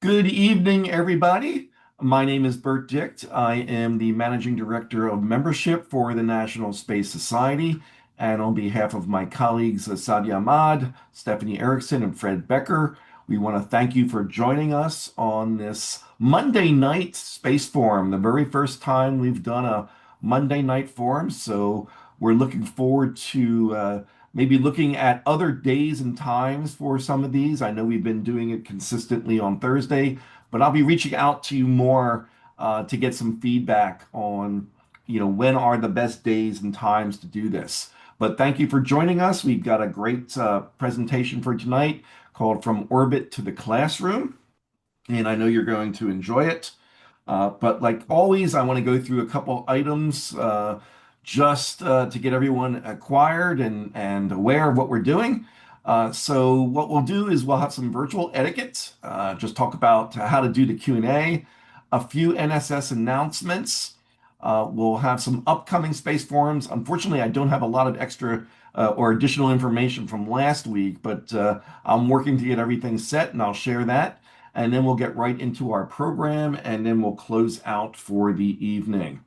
Good evening, everybody. My name is Bert Dicht. I am the Managing Director of Membership for the National Space Society. And on behalf of my colleagues, Sadia Ahmad, Stephanie Erickson, and Fred Becker, we want to thank you for joining us on this Monday night Space Forum, the very first time we've done a Monday night forum. So we're looking forward to maybe looking at other days and times for some of these. I know we've been doing it consistently on Thursday, but I'll be reaching out to you more to get some feedback on, when are the best days and times to do this. But thank you for joining us. We've got a great presentation for tonight called From Orbit to the Classroom, and I know you're going to enjoy it. But like always, I want to go through a couple items just to get everyone acquired and aware of what we're doing. So what we'll do is we'll have some virtual etiquette, just talk about how to do the Q&A, a few NSS announcements. We'll have some upcoming space forums. Unfortunately, I don't have a lot of extra or additional information from last week, but I'm working to get everything set and I'll share that. And then we'll get right into our program and then we'll close out for the evening.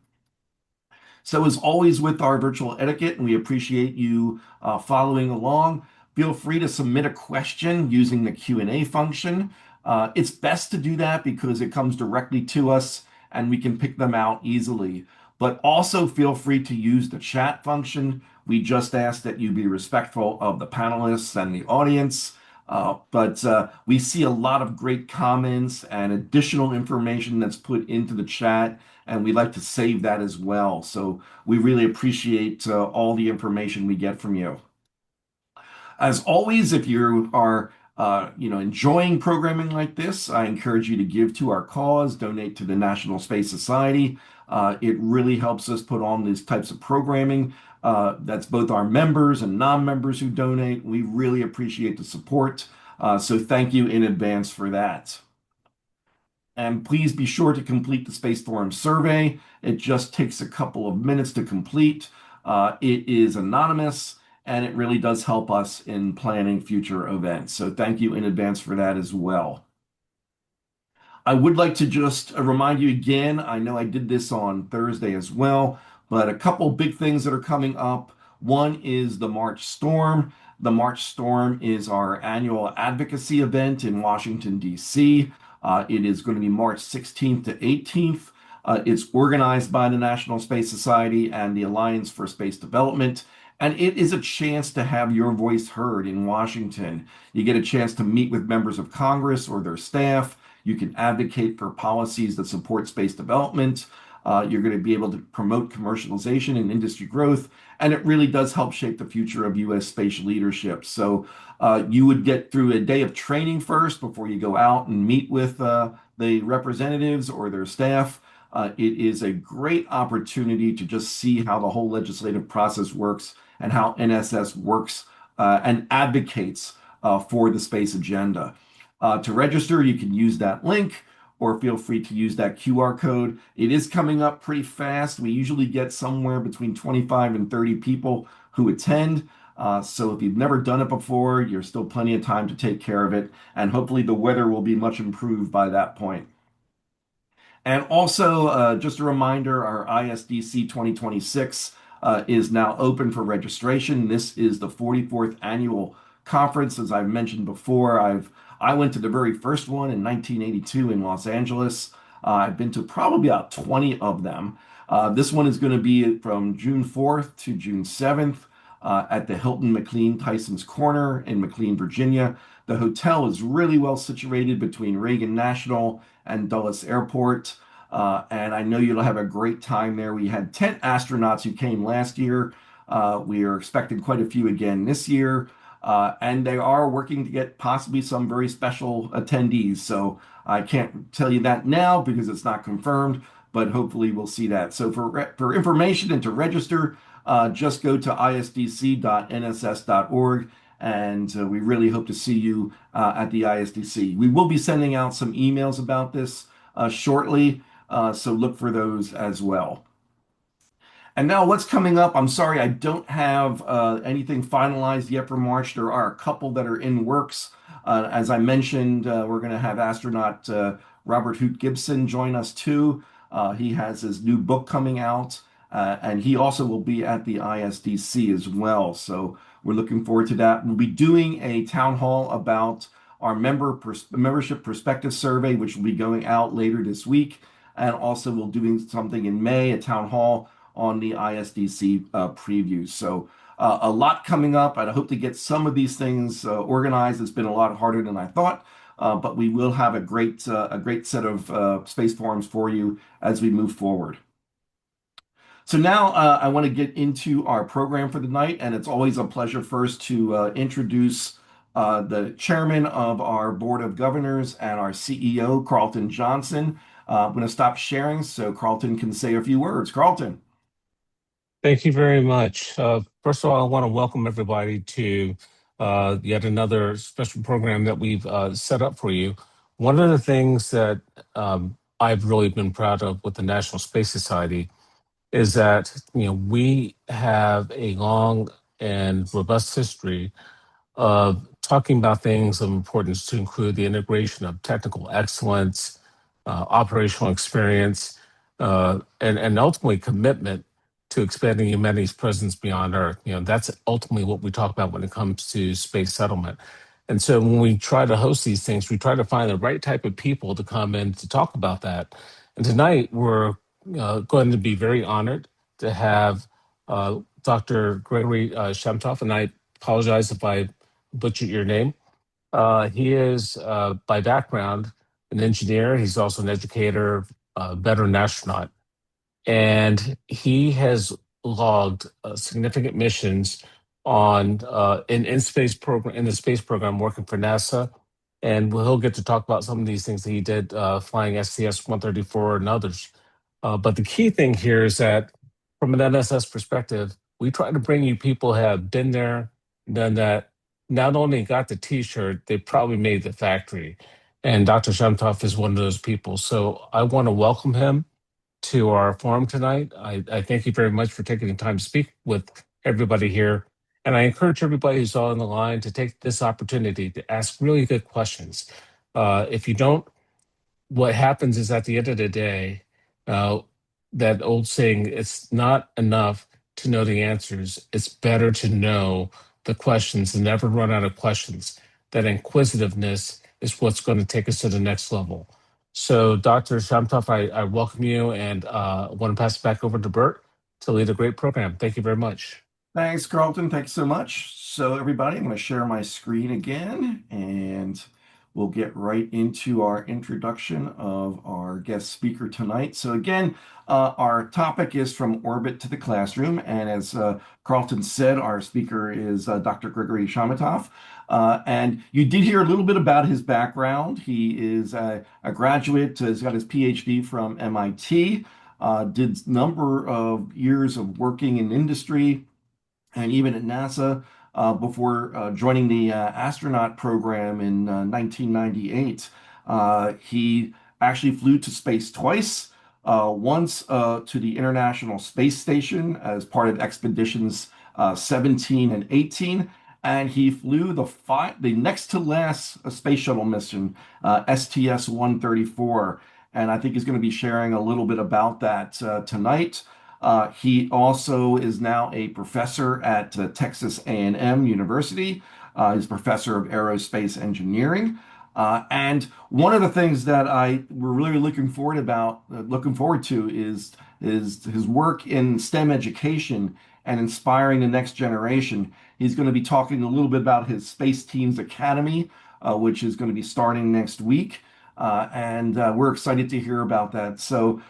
So as always with our virtual etiquette, and we appreciate you following along, feel free to submit a question using the Q&A function. It's best to do that because it comes directly to us and we can pick them out easily. But also feel free to use the chat function. We just ask that you be respectful of the panelists and the audience. But we see a lot of great comments and additional information that's put into the chat, and we like to save that as well. So we really appreciate all the information we get from you. As always, if you are enjoying programming like this, I encourage you to give to our cause, donate to the National Space Society. It really helps us put on these types of programming. That's both our members and non-members who donate. We really appreciate the support. So thank you in advance for that. And please be sure to complete the Space Forum survey. It just takes a couple of minutes to complete. It is anonymous, and it really does help us in planning future events. So thank you in advance for that as well. I would like to just remind you again, I know I did this on Thursday as well, but a couple big things that are coming up. One is the March Storm. The March Storm is our annual advocacy event in Washington, D.C. It is going to be March 16th to 18th. It's organized by the National Space Society and the Alliance for Space Development. And it is a chance to have your voice heard in Washington. You get a chance to meet with members of Congress or their staff. You can advocate for policies that support space development. You're going to be able to promote commercialization and industry growth. And it really does help shape the future of U.S. space leadership. So you would get through a day of training first before you go out and meet with the representatives or their staff. It is a great opportunity to just see how the whole legislative process works and how NSS works and advocates for the space agenda. To register, you can use that link or feel free to use that QR code. It is coming up pretty fast. We usually get somewhere between 25 and 30 people who attend. So if you've never done it before, you're still plenty of time to take care of it. And hopefully the weather will be much improved by that point. And also, just a reminder, our ISDC 2026 is now open for registration. This is the 44th annual conference. As I've mentioned before, I went to the very first one in 1982 in Los Angeles. I've been to probably about 20 of them. This one is going to be from June 4th to June 7th at the Hilton McLean Tyson's Corner in McLean, Virginia. The hotel is really well situated between Reagan National and Dulles Airport. And I know you'll have a great time there. We had 10 astronauts who came last year. We are expecting quite a few again this year. And they are working to get possibly some very special attendees. So I can't tell you that now because it's not confirmed, but hopefully we'll see that. So for information and to register, just go to isdc.nss.org. And we really hope to see you at the ISDC. We will be sending out some emails about this shortly, so look for those as well. And now what's coming up? I'm sorry, I don't have anything finalized yet for March. There are a couple that are in works. As I mentioned, we're going to have astronaut Robert Hoot Gibson join us too. He has his new book coming out, and he also will be at the ISDC as well. So we're looking forward to that. We'll be doing a town hall about our membership perspective survey, which will be going out later this week. And also we'll doing something in May, a town hall on the ISDC preview. So a lot coming up. I hope to get some of these things organized. It's been a lot harder than I thought, but we will have a great set of space forums for you as we move forward. So now I want to get into our program for the night, and it's always a pleasure first to introduce the chairman of our board of governors and our CEO, Carlton Johnson. I'm going to stop sharing so Carlton can say a few words. Carlton. Thank you very much. First of all, I want to welcome everybody to yet another special program that we've set up for you. One of the things that I've really been proud of with the National Space Society is that we have a long and robust history talking about things of importance to include the integration of technical excellence, operational experience, and ultimately commitment to expanding humanity's presence beyond Earth. That's ultimately what we talk about when it comes to space settlement. And so when we try to host these things, we try to find the right type of people to come in to talk about that. And tonight we're going to be very honored to have Dr. Gregory Chamitoff, and I apologize if I butchered your name. He is, by background, an engineer. He's also an educator, veteran astronaut, and he has logged significant missions on in space program in the space program working for NASA. And he'll get to talk about some of these things that he did flying STS-134 and others. But the key thing here is that from an NSS perspective, we try to bring you people who have been there, done that, not only got the T-shirt, they probably made the factory. And Dr. Shamtoff is one of those people. So I want to welcome him to our forum tonight. I thank you very much for taking the time to speak with everybody here. And I encourage everybody who's on the line to take this opportunity to ask really good questions. If you don't, what happens is at the end of the day, uh, that old saying, it's not enough to know the answers. It's better to know the questions and never run out of questions. That inquisitiveness is what's going to take us to the next level. So, Dr. Shamtoff, I welcome you and want to pass it back over to Bert to lead a great program. Thank you very much. Thanks, Carlton. Thanks so much. So, everybody, I'm going to share my screen again, and we'll get right into our introduction of our guest speaker tonight. So, again, our topic is From Orbit to the Classroom. And as Carlton said, our speaker is Dr. Gregory Chamitoff. And you did hear a little bit about his background. He is a graduate, he's got his PhD from MIT, did a number of years of working in industry and even at NASA before joining the astronaut program in 1998. He actually flew to space twice, once to the International Space Station as part of expeditions 17 and 18. And he flew the next to last space shuttle mission, STS-134. And I think he's going to be sharing a little bit about that tonight. He also is now a professor at Texas A&M University. He's professor of aerospace engineering. And one of the things that we're really looking forward to is his work in STEM education and inspiring the next generation. He's going to be talking a little bit about his Space Teams Academy, which is going to be starting next week. And we're excited to hear about that. So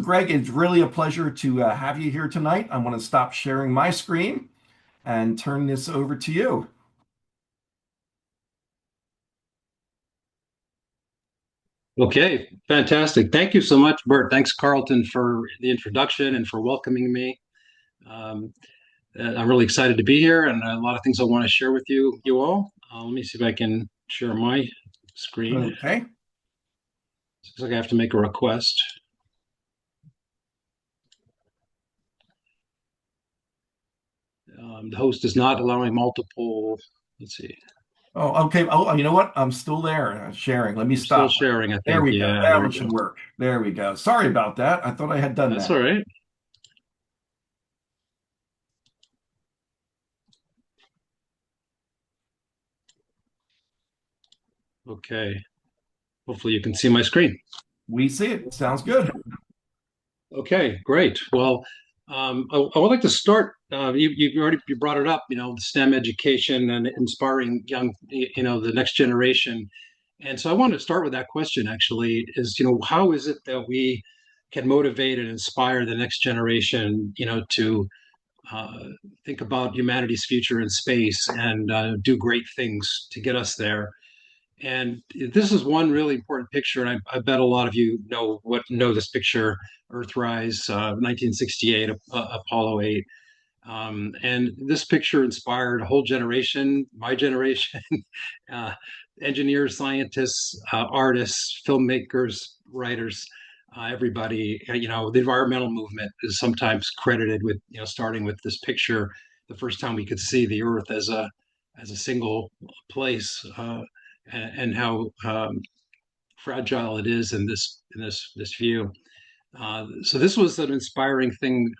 Greg, it's really a pleasure to have you here tonight. I'm going to stop sharing my screen and turn this over to you. Okay, fantastic. Thank you so much, Bert. Thanks, Carlton, for the introduction and for welcoming me. Um, I'm really excited to be here, and a lot of things I want to share with you all. Let me see if I can share my screen. Okay. Looks like I have to make a request. The host is not allowing multiple. Let's see. Oh, okay. Oh, you know what? I'm still there, sharing. Let me You're still stop. sharing, I There think. we go. Yeah, That there one we should go. work. There we go. Sorry about that. I thought I had done That's all that. right. Okay. Hopefully you can see my screen. We see it. Sounds good. Okay, great. Well, I would like to start. You brought it up. STEM education and inspiring young, the next generation. And so I want to start with that question. Actually, is how is it that we can motivate and inspire the next generation, to uh, think about humanity's future in space and do great things to get us there. And this is one really important picture, and I bet a lot of you know this picture, Earthrise, 1968, Apollo 8. And this picture inspired a whole generation, my generation, uh, engineers, scientists, artists, filmmakers, writers, everybody. The environmental movement is sometimes credited with, starting with this picture, the first time we could see the Earth as a single place, and how fragile it is in this view. So this was an inspiring thing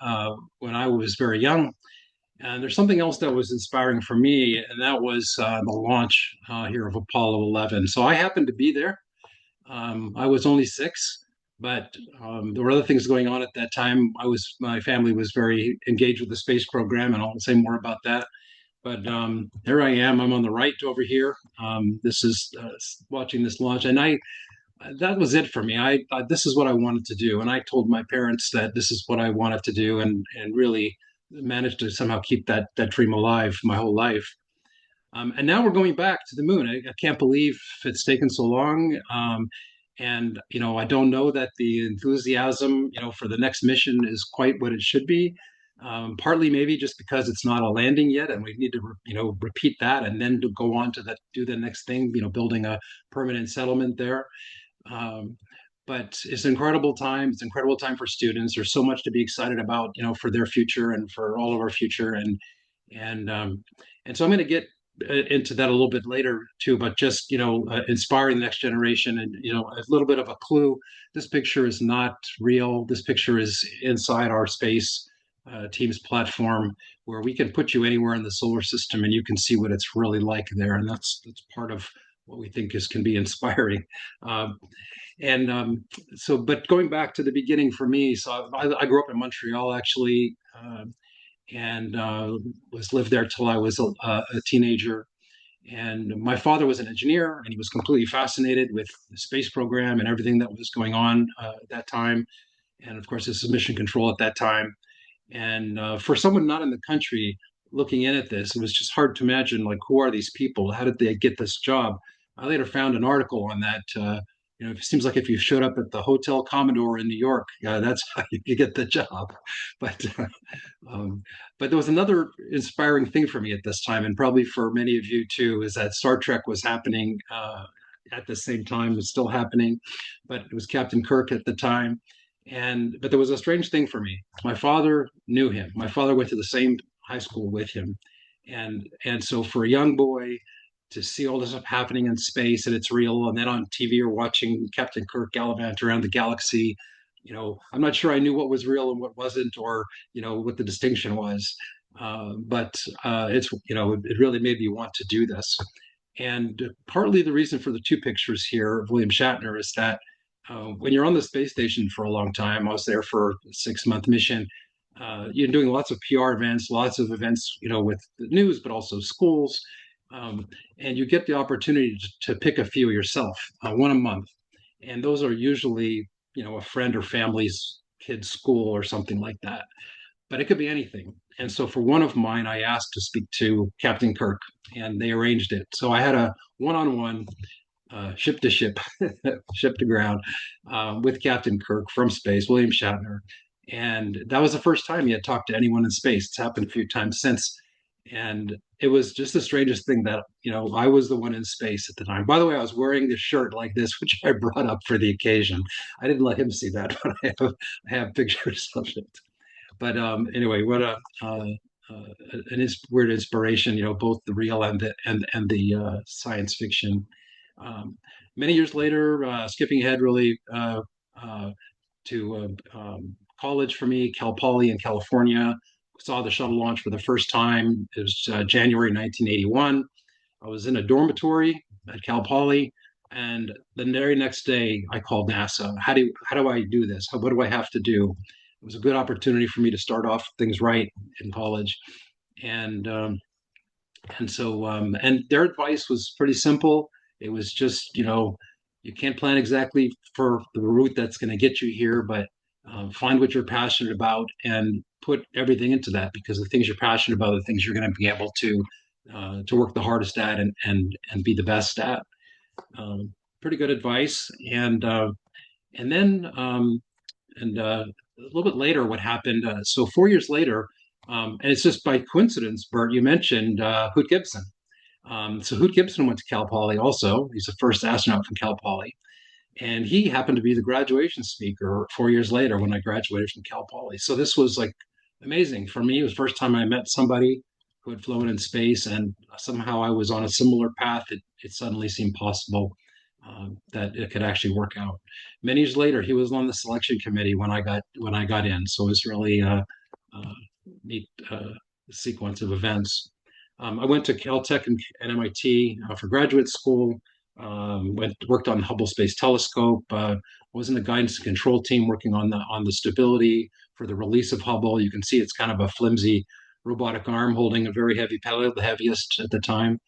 when I was very young. And there's something else that was inspiring for me, and that was the launch here of Apollo 11. So I happened to be there. I was only 6, but there were other things going on at that time. My family was very engaged with the space program, and I'll say more about that. But there I am. I'm on the right over here. This is watching this launch, and I that was it for me. This is what I wanted to do, and I told my parents that this is what I wanted to do, and really managed to somehow keep that dream alive my whole life. And now we're going back to the moon. I can't believe it's taken so long. And I don't know that the enthusiasm for the next mission is quite what it should be. Partly maybe just because it's not a landing yet, and we need to repeat that, and then to go on to do the next thing. Building a permanent settlement there. Um, but it's an incredible time. It's an incredible time for students. There's so much to be excited about, for their future and for all of our future. And and so I'm going to get into that a little bit later too. But just inspiring the next generation, and a little bit of a clue. This picture is not real. This picture is inside our space team's platform, where we can put you anywhere in the solar system, and you can see what it's really like there. And that's part of what we think can be inspiring. Um, and so, but going back to the beginning for me, so I grew up in Montreal actually, and was lived there till I was a teenager. And my father was an engineer, and he was completely fascinated with the space program and everything that was going on at that time. And of course, this was mission control at that time. And for someone not in the country looking in at this, it was just hard to imagine, like, who are these people? How did they get this job? I later found an article on that. It seems like if you showed up at the Hotel Commodore in New York, that's how you get the job. But um, but there was another inspiring thing for me at this time, and probably for many of you too, is that Star Trek was happening at the same time. It was still happening, but it was Captain Kirk at the time. But there was a strange thing for me. My father knew him. My father went to the same high school with him, and so for a young boy to see all this stuff happening in space and it's real, and then on TV or watching Captain Kirk gallivant around the galaxy, I'm not sure I knew what was real and what wasn't, or what the distinction was. But it really made me want to do this. And partly the reason for the two pictures here of William Shatner is that when you're on the space station for a long time, I was there for a 6-month mission. You're doing lots of PR events, lots of events, with the news, but also schools. And you get the opportunity to pick a few yourself, one a month. And those are usually, a friend or family's kid's school or something like that. But it could be anything. And so for one of mine, I asked to speak to Captain Kirk, and they arranged it. So I had a one-on-one, ship to ship, ship to ground, with Captain Kirk from space, William Shatner. And that was the first time he had talked to anyone in space. It's happened a few times since. And it was just the strangest thing that, I was the one in space at the time. By the way, I was wearing this shirt like this, which I brought up for the occasion. I didn't let him see that, but I have pictures of it. But anyway, what a weird inspiration, both the real and the science fiction. Um, Many years later, skipping ahead really uh, to college for me, Cal Poly in California. Saw the shuttle launch for the first time. It was January 1981. I was in a dormitory at Cal Poly, and the very next day I called NASA. How do I do this? What do I have to do? It was a good opportunity for me to start off things right in college, and and their advice was pretty simple. It was just, you can't plan exactly for the route that's going to get you here, but find what you're passionate about and put everything into that, because the things you're passionate about are the things you're going to be able to work the hardest at and be the best at. Um, Pretty good advice. And then a little bit later, what happened? So 4 years later, and it's just by coincidence, Bert, you mentioned Hoot Gibson. So Hoot Gibson went to Cal Poly also. He's the first astronaut from Cal Poly. And he happened to be the graduation speaker 4 years later when I graduated from Cal Poly. So this was like amazing for me. It was the first time I met somebody who had flown in space, and somehow I was on a similar path. It suddenly seemed possible that it could actually work out. Many years later, he was on the selection committee when I got in. So it was really a neat sequence of events. I went to Caltech and MIT for graduate school. Worked on the Hubble Space Telescope. Was in the guidance and control team working on the stability for the release of Hubble. You can see it's kind of a flimsy robotic arm holding a very heavy pedal, the heaviest at the time,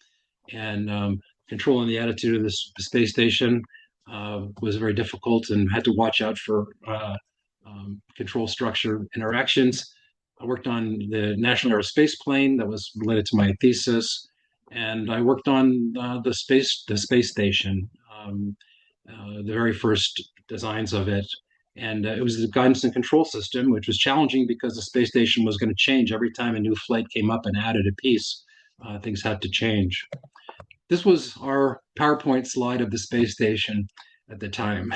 and controlling the attitude of the space station was very difficult, and had to watch out for control structure interactions. I worked on the National Aerospace Plane that was related to my thesis, and I worked on the space station, the very first designs of it. And it was the guidance and control system, which was challenging because the space station was going to change every time a new flight came up and added a piece. Things had to change. This was our PowerPoint slide of the space station at the time,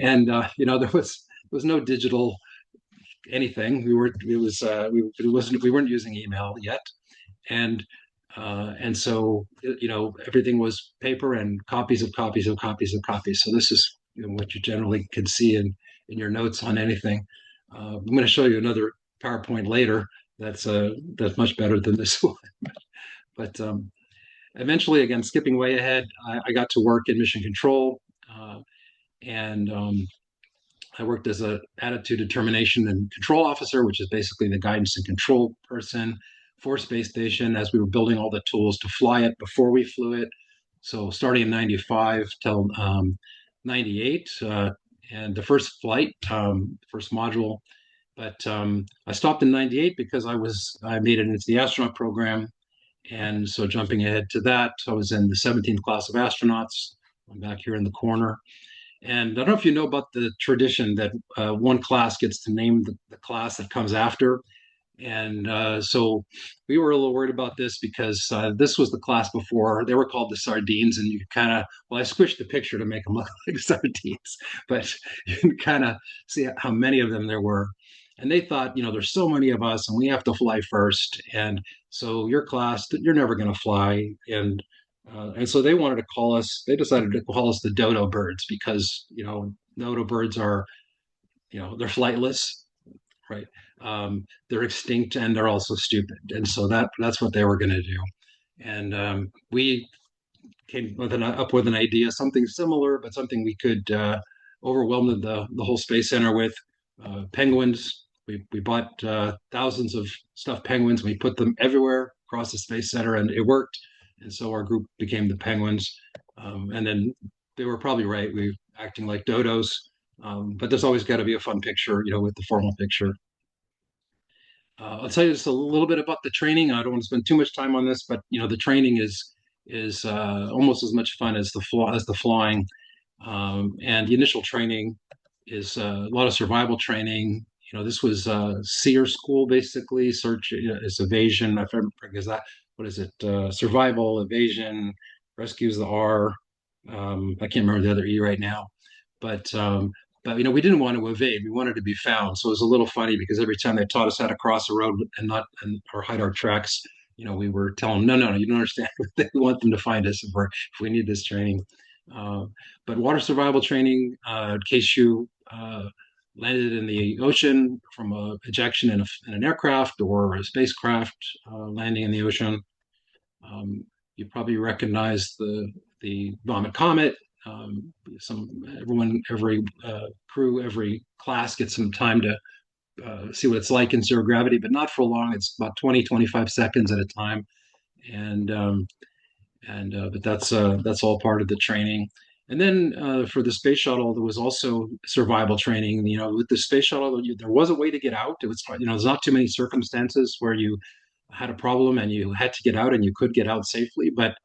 and there was no digital anything. We weren't using email yet, and so everything was paper and copies of copies of copies of copies. So this is what you generally can see in your notes on anything. I'm going to show you another PowerPoint later that's much better than this one. But eventually, again, skipping way ahead, I got to work in mission control, and I worked as a attitude determination and control officer, which is basically the guidance and control person for space station as we were building all the tools to fly it before we flew it. So starting in 95 till 98, and the first flight, first module. But I stopped in 98 because I made it into the astronaut program. And so jumping ahead to that, I was in the 17th class of astronauts. I'm back here in the corner. And I don't know if you know about the tradition that one class gets to name the class that comes after. And so we were a little worried about this because this was the class before. They were called the sardines, and you kind of, well, I squished the picture to make them look like sardines, but you can kind of see how many of them there were. And they thought, there's so many of us, and we have to fly first. And so your class, you're never going to fly. And so they wanted to call us. They decided to call us the dodo birds because dodo birds are, they're flightless, right? They're extinct and they're also stupid, and so that's what they were going to do. And we came up with an idea, something similar, but something we could overwhelm the whole space center with. Penguins. We bought thousands of stuffed penguins. And we put them everywhere across the space center, and it worked. And so our group became the Penguins. And then they were probably right. We were acting like dodos. But there's always got to be a fun picture, with the formal picture. I'll tell you just a little bit about the training. I don't want to spend too much time on this, but the training is almost as much fun as the flying. And the initial training is a lot of survival training. This was SEER school basically. Search is evasion. I remember, is that what is it? Survival, evasion, rescue is the R. I can't remember the other E right now, but But we didn't want to evade. We wanted to be found. So it was a little funny because every time they taught us how to cross the road or hide our tracks, we were telling them, no, no, no, you don't understand. We want them to find us if we need this training. Uh, but water survival training, in case you landed in the ocean from a ejection in an aircraft or a spacecraft landing in the ocean, um, you probably recognize the Vomit Comet. Every crew, every class gets some time to see what it's like in zero gravity, but not for long. It's about 20, 25 seconds at a time. And but that's all part of the training. And then for the space shuttle, there was also survival training. With the space shuttle, there was a way to get out. It was, there's not too many circumstances where you had a problem and you had to get out and you could get out safely. But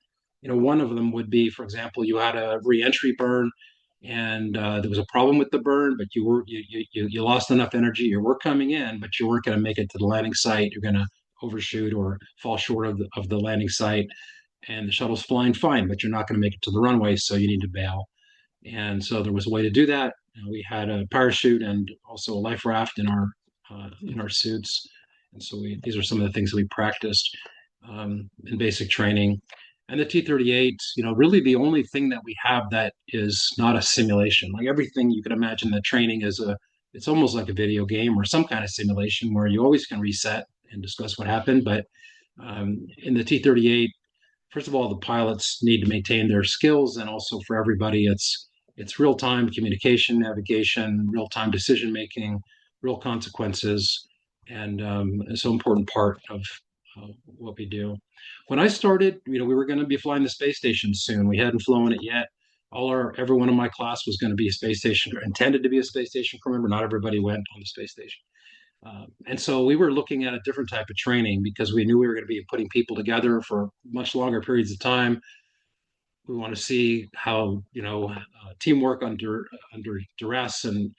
one of them would be, for example, you had a reentry burn, and there was a problem with the burn, but you lost enough energy. You were coming in, but you weren't going to make it to the landing site. You're going to overshoot or fall short of the landing site, and the shuttle's flying fine, but you're not going to make it to the runway, so you need to bail. And so there was a way to do that. We had a parachute and also a life raft in our suits, and so these are some of the things that we practiced in basic training. And the T-38, really the only thing that we have that is not a simulation. Like everything you can imagine, that training it's almost like a video game or some kind of simulation where you always can reset and discuss what happened. But in the T-38, first of all, the pilots need to maintain their skills, and also for everybody, it's real time communication, navigation, real time decision making, real consequences, and it's an important part of what we do. When I started, we were going to be flying the space station soon. We hadn't flown it yet. Everyone in my class was going to be a space station, or intended to be a space station crew member. Not everybody went on the space station. And so we were looking at a different type of training because we knew we were going to be putting people together for much longer periods of time. We want to see how teamwork under duress and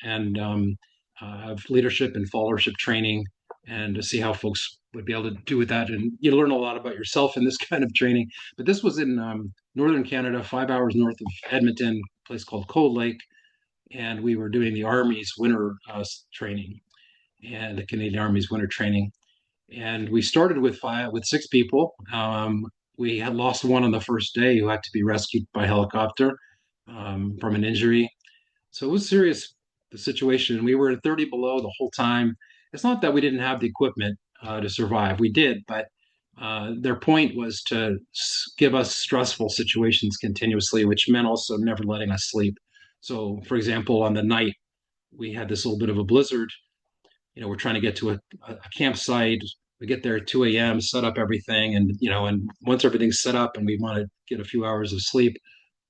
have leadership and followership training, and to see how folks would be able to do with that. And you learn a lot about yourself in this kind of training. But this was in northern Canada, 5 hours north of Edmonton, a place called Cold Lake, and we were doing the Army's winter training and the Canadian Army's winter training. And we started with six people. We had lost one on the first day who had to be rescued by helicopter from an injury. So it was serious, the situation. We were at 30 below the whole time. It's not that we didn't have the equipment to survive. We did, but their point was to give us stressful situations continuously, which meant also never letting us sleep. So, for example, on the night, we had this little bit of a blizzard. We're trying to get to a campsite. We get there at 2 a.m., set up everything. And once everything's set up and we want to get a few hours of sleep,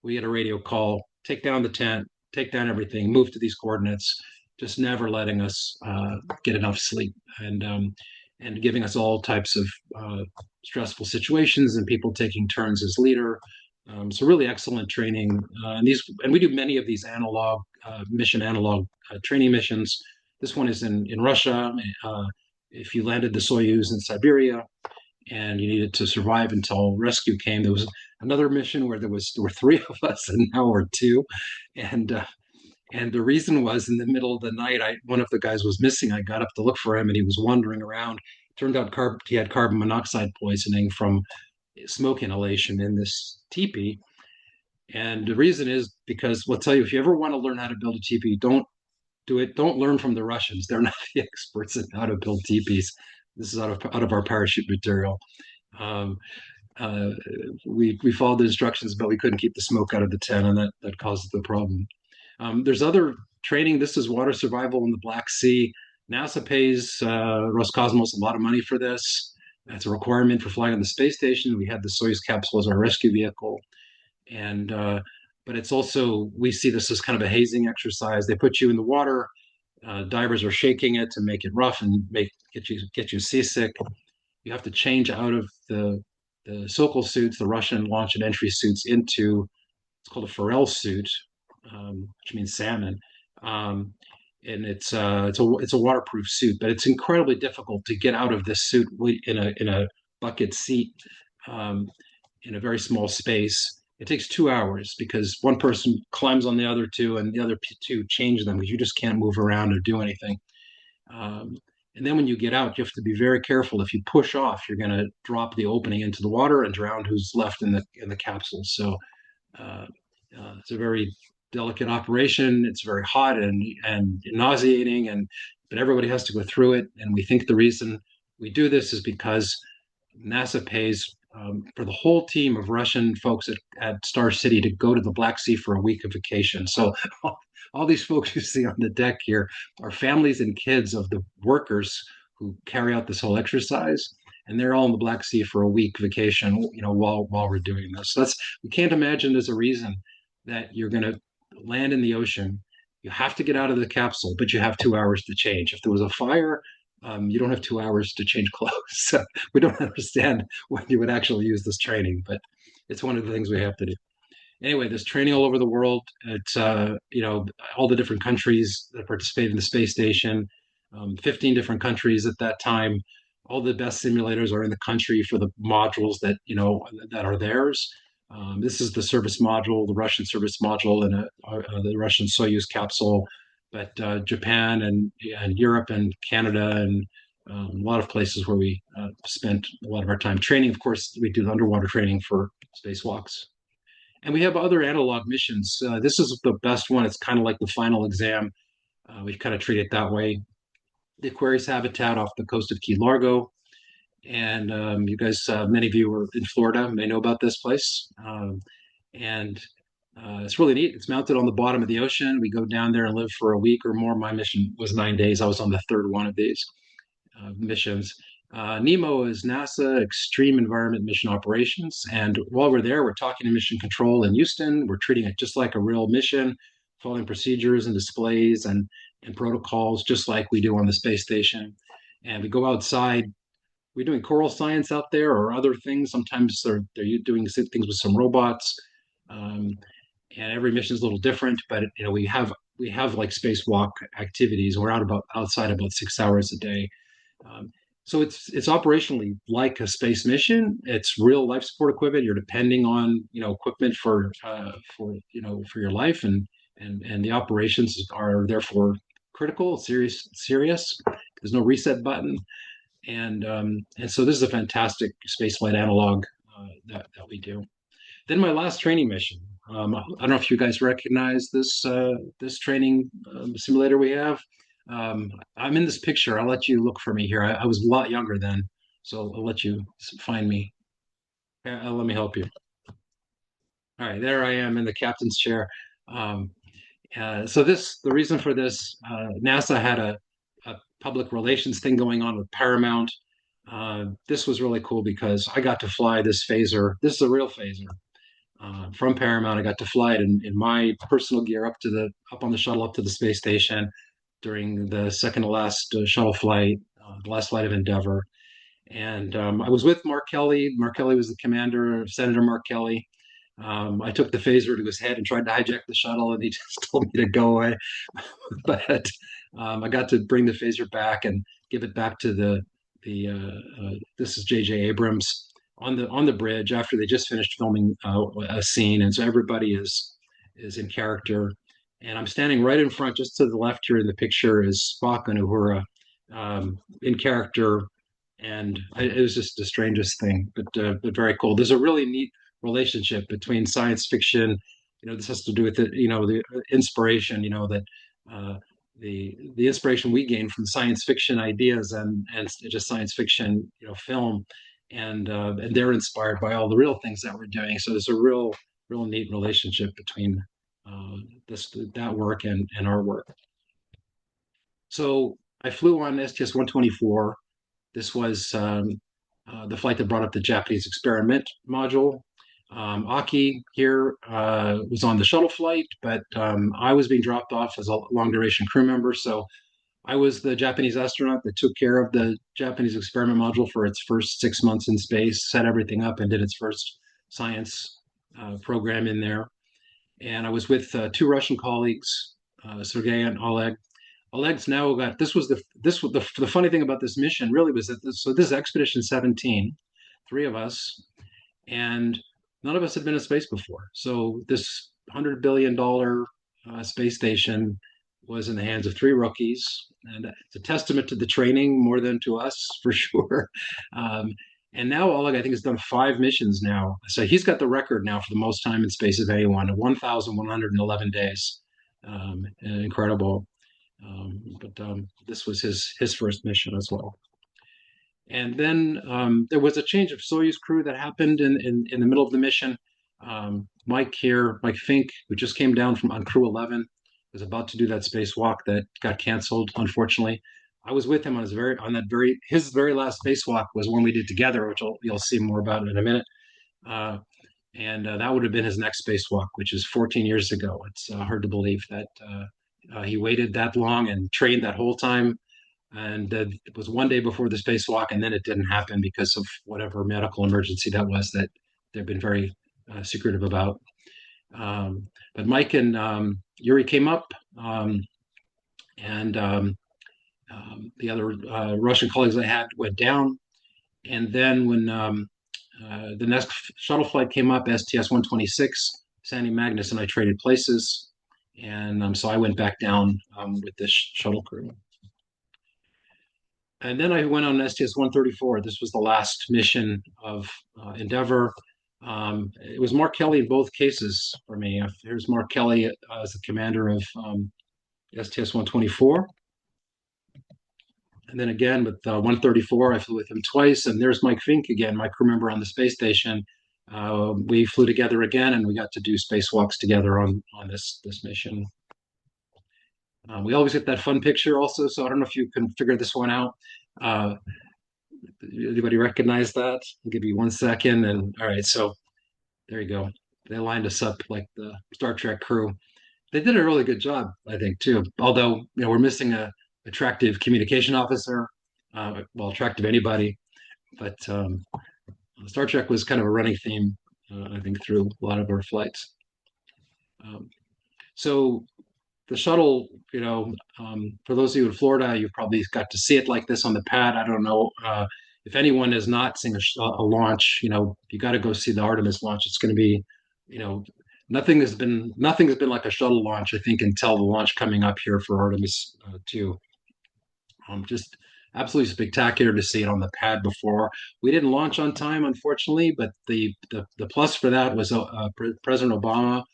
we get a radio call, take down the tent, take down everything, move to these coordinates, just never letting us get enough sleep, and giving us all types of stressful situations and people taking turns as leader. So really excellent training. And we do many of these analog training missions. This one is in Russia. If you landed the Soyuz in Siberia and you needed to survive until rescue came, there was another mission where there were three of us, and now we're two. And the reason was, in the middle of the night, one of the guys was missing. I got up to look for him, and he was wandering around. Turned out he had carbon monoxide poisoning from smoke inhalation in this teepee. And the reason is because, well, I'll tell you, if you ever want to learn how to build a teepee, don't do it. Don't learn from the Russians. They're not the experts in how to build teepees. This is out of our parachute material. Um, we followed the instructions, but we couldn't keep the smoke out of the tent, and that caused the problem. There's other training. This is water survival in the Black Sea. NASA pays Roscosmos a lot of money for this. That's a requirement for flying on the space station. We had the Soyuz capsule as our rescue vehicle, and but it's also, we see this as kind of a hazing exercise. They put you in the water. Divers are shaking it to make it rough and get you seasick. You have to change out of the Sokol suits, the Russian launch and entry suits, into, it's called a Forel suit, which means salmon. And it's a waterproof suit, but it's incredibly difficult to get out of this suit in a bucket seat in a very small space. It takes 2 hours because one person climbs on the other two and the other two change them because you just can't move around or do anything. Um, and then when you get out, you have to be very careful. If you push off, you're going to drop the opening into the water and drown who's left in the capsule. So uh, it's a very delicate operation. It's very hot and nauseating, and but everybody has to go through it. And we think the reason we do this is because NASA pays for the whole team of Russian folks at Star City to go to the Black Sea for a week of vacation. So all these folks you see on the deck here are families and kids of the workers who carry out this whole exercise, and they're all in the Black Sea for a week vacation. While we're doing this, so that's we can't imagine there's a reason that you're going to land in the ocean. You have to get out of the capsule, but you have 2 hours to change. If there was a fire, you don't have 2 hours to change clothes. So we don't understand when you would actually use this training, but it's one of the things we have to do. Anyway, there's training all over the world. It's all the different countries that participate in the space station. 15 different countries at that time. All the best simulators are in the country for the modules that are theirs. This is the service module, the Russian service module, and the Russian Soyuz capsule. But Japan and Europe and Canada and a lot of places where we spent a lot of our time training. Of course, we do underwater training for spacewalks. And we have other analog missions. This is the best one. It's kind of like the final exam. We kind of treat it that way. The Aquarius habitat off the coast of Key Largo. And you guys, many of you are in Florida, may know about this place. And it's really neat. It's mounted on the bottom of the ocean. We go down there and live for a week or more. My mission was 9 days. I was on the third one of these missions. NEMO is NASA Extreme Environment Mission Operations. And while we're there, we're talking to Mission Control in Houston. We're treating it just like a real mission, following procedures and displays and protocols, just like we do on the space station. And we go outside. We're doing coral science out there or other things. Sometimes they're doing things with some robots. Um, and every mission is a little different, but we have like spacewalk activities. We're outside about 6 hours a day. Um, so it's operationally like a space mission. It's real life support equipment. You're depending on equipment for your life, and the operations are therefore critical, serious. There's no reset button, and so this is a fantastic spaceflight analog that we do. Then my last training mission. I don't know if you guys recognize this training simulator we have. I'm in this picture. I'll let you look for me here. I was a lot younger then, so I'll let you find me. Let me help you. All right, there I am in the captain's chair. Um, so the reason for this, NASA had a public relations thing going on with Paramount. This was really cool because I got to fly this phaser. This is a real phaser from Paramount. I got to fly it in my personal gear up on the shuttle up to the space station during the second to last shuttle flight, the last flight of Endeavor. And I was with Mark Kelly. Mark Kelly was the commander, Senator Mark Kelly. I took the phaser to his head and tried to hijack the shuttle, and he just told me to go away. But I got to bring the phaser back and give it back to this is J.J. Abrams on the bridge after they just finished filming a scene, and so everybody is in character. And I'm standing right in front, just to the left here in the picture is Spock and Uhura in character, and it was just the strangest thing, but very cool. There's a really neat relationship between science fiction. This has to do with the inspiration. That uh, the inspiration we gain from science fiction ideas and just science fiction, film, and they're inspired by all the real things that we're doing. So there's a real neat relationship between that work and our work. So I flew on STS 124. This was the flight that brought up the Japanese experiment module. Aki here was on the shuttle flight, but I was being dropped off as a long duration crew member. So I was the Japanese astronaut that took care of the Japanese experiment module for its first 6 months in space, set everything up, and did its first science program in there. And I was with two Russian colleagues, Sergei and Oleg. Oleg's now got the funny thing about this mission really was that this is Expedition 17, three of us, and none of us had been in space before. So this $100 billion space station was in the hands of three rookies, and it's a testament to the training more than to us for sure. Um, and now Oleg, I think, has done 5 missions now. So he's got the record now for the most time in space of anyone, 1,111 days. Incredible. But this was his first mission as well. And then there was a change of Soyuz crew that happened in the middle of the mission. Mike here, Mike Fink, who just came down from on Crew 11, was about to do that spacewalk that got canceled, unfortunately. I was with him on his very last spacewalk was one we did together, which you'll see more about in a minute. And that would have been his next spacewalk, which is 14 years ago. It's hard to believe that he waited that long and trained that whole time, and it was one day before the spacewalk, and then it didn't happen because of whatever medical emergency that was that they've been very secretive about. But Mike and Yuri came up, and the other Russian colleagues I had went down. And then when the next shuttle flight came up, STS-126, Sandy Magnus and I traded places. And so I went back down with this shuttle crew. And then I went on STS-134. This was the last mission of Endeavor. It was Mark Kelly in both cases for me. Here's Mark Kelly as the commander of STS-124. And then again with 134, I flew with him twice. And there's Mike Fink again, my crew member on the space station. We flew together again, and we got to do spacewalks together on this mission. We always get that fun picture also, so I don't know if you can figure this one out. Anybody recognize that? I'll give you 1 second. And all right, so there you go. They lined us up like the Star Trek crew. They did a really good job, I think, too. Although, we're missing a attractive communication officer. Well, attractive anybody, but Star Trek was kind of a running theme, I think, through a lot of our flights. So the shuttle, for those of you in Florida, you probably got to see it like this on the pad. I don't know if anyone has not seen a launch. You got to go see the Artemis launch. It's going to be, nothing has been like a shuttle launch, I think, until the launch coming up here for Artemis 2. Just absolutely spectacular to see it on the pad before. We didn't launch on time, unfortunately, but the plus for that was President Obama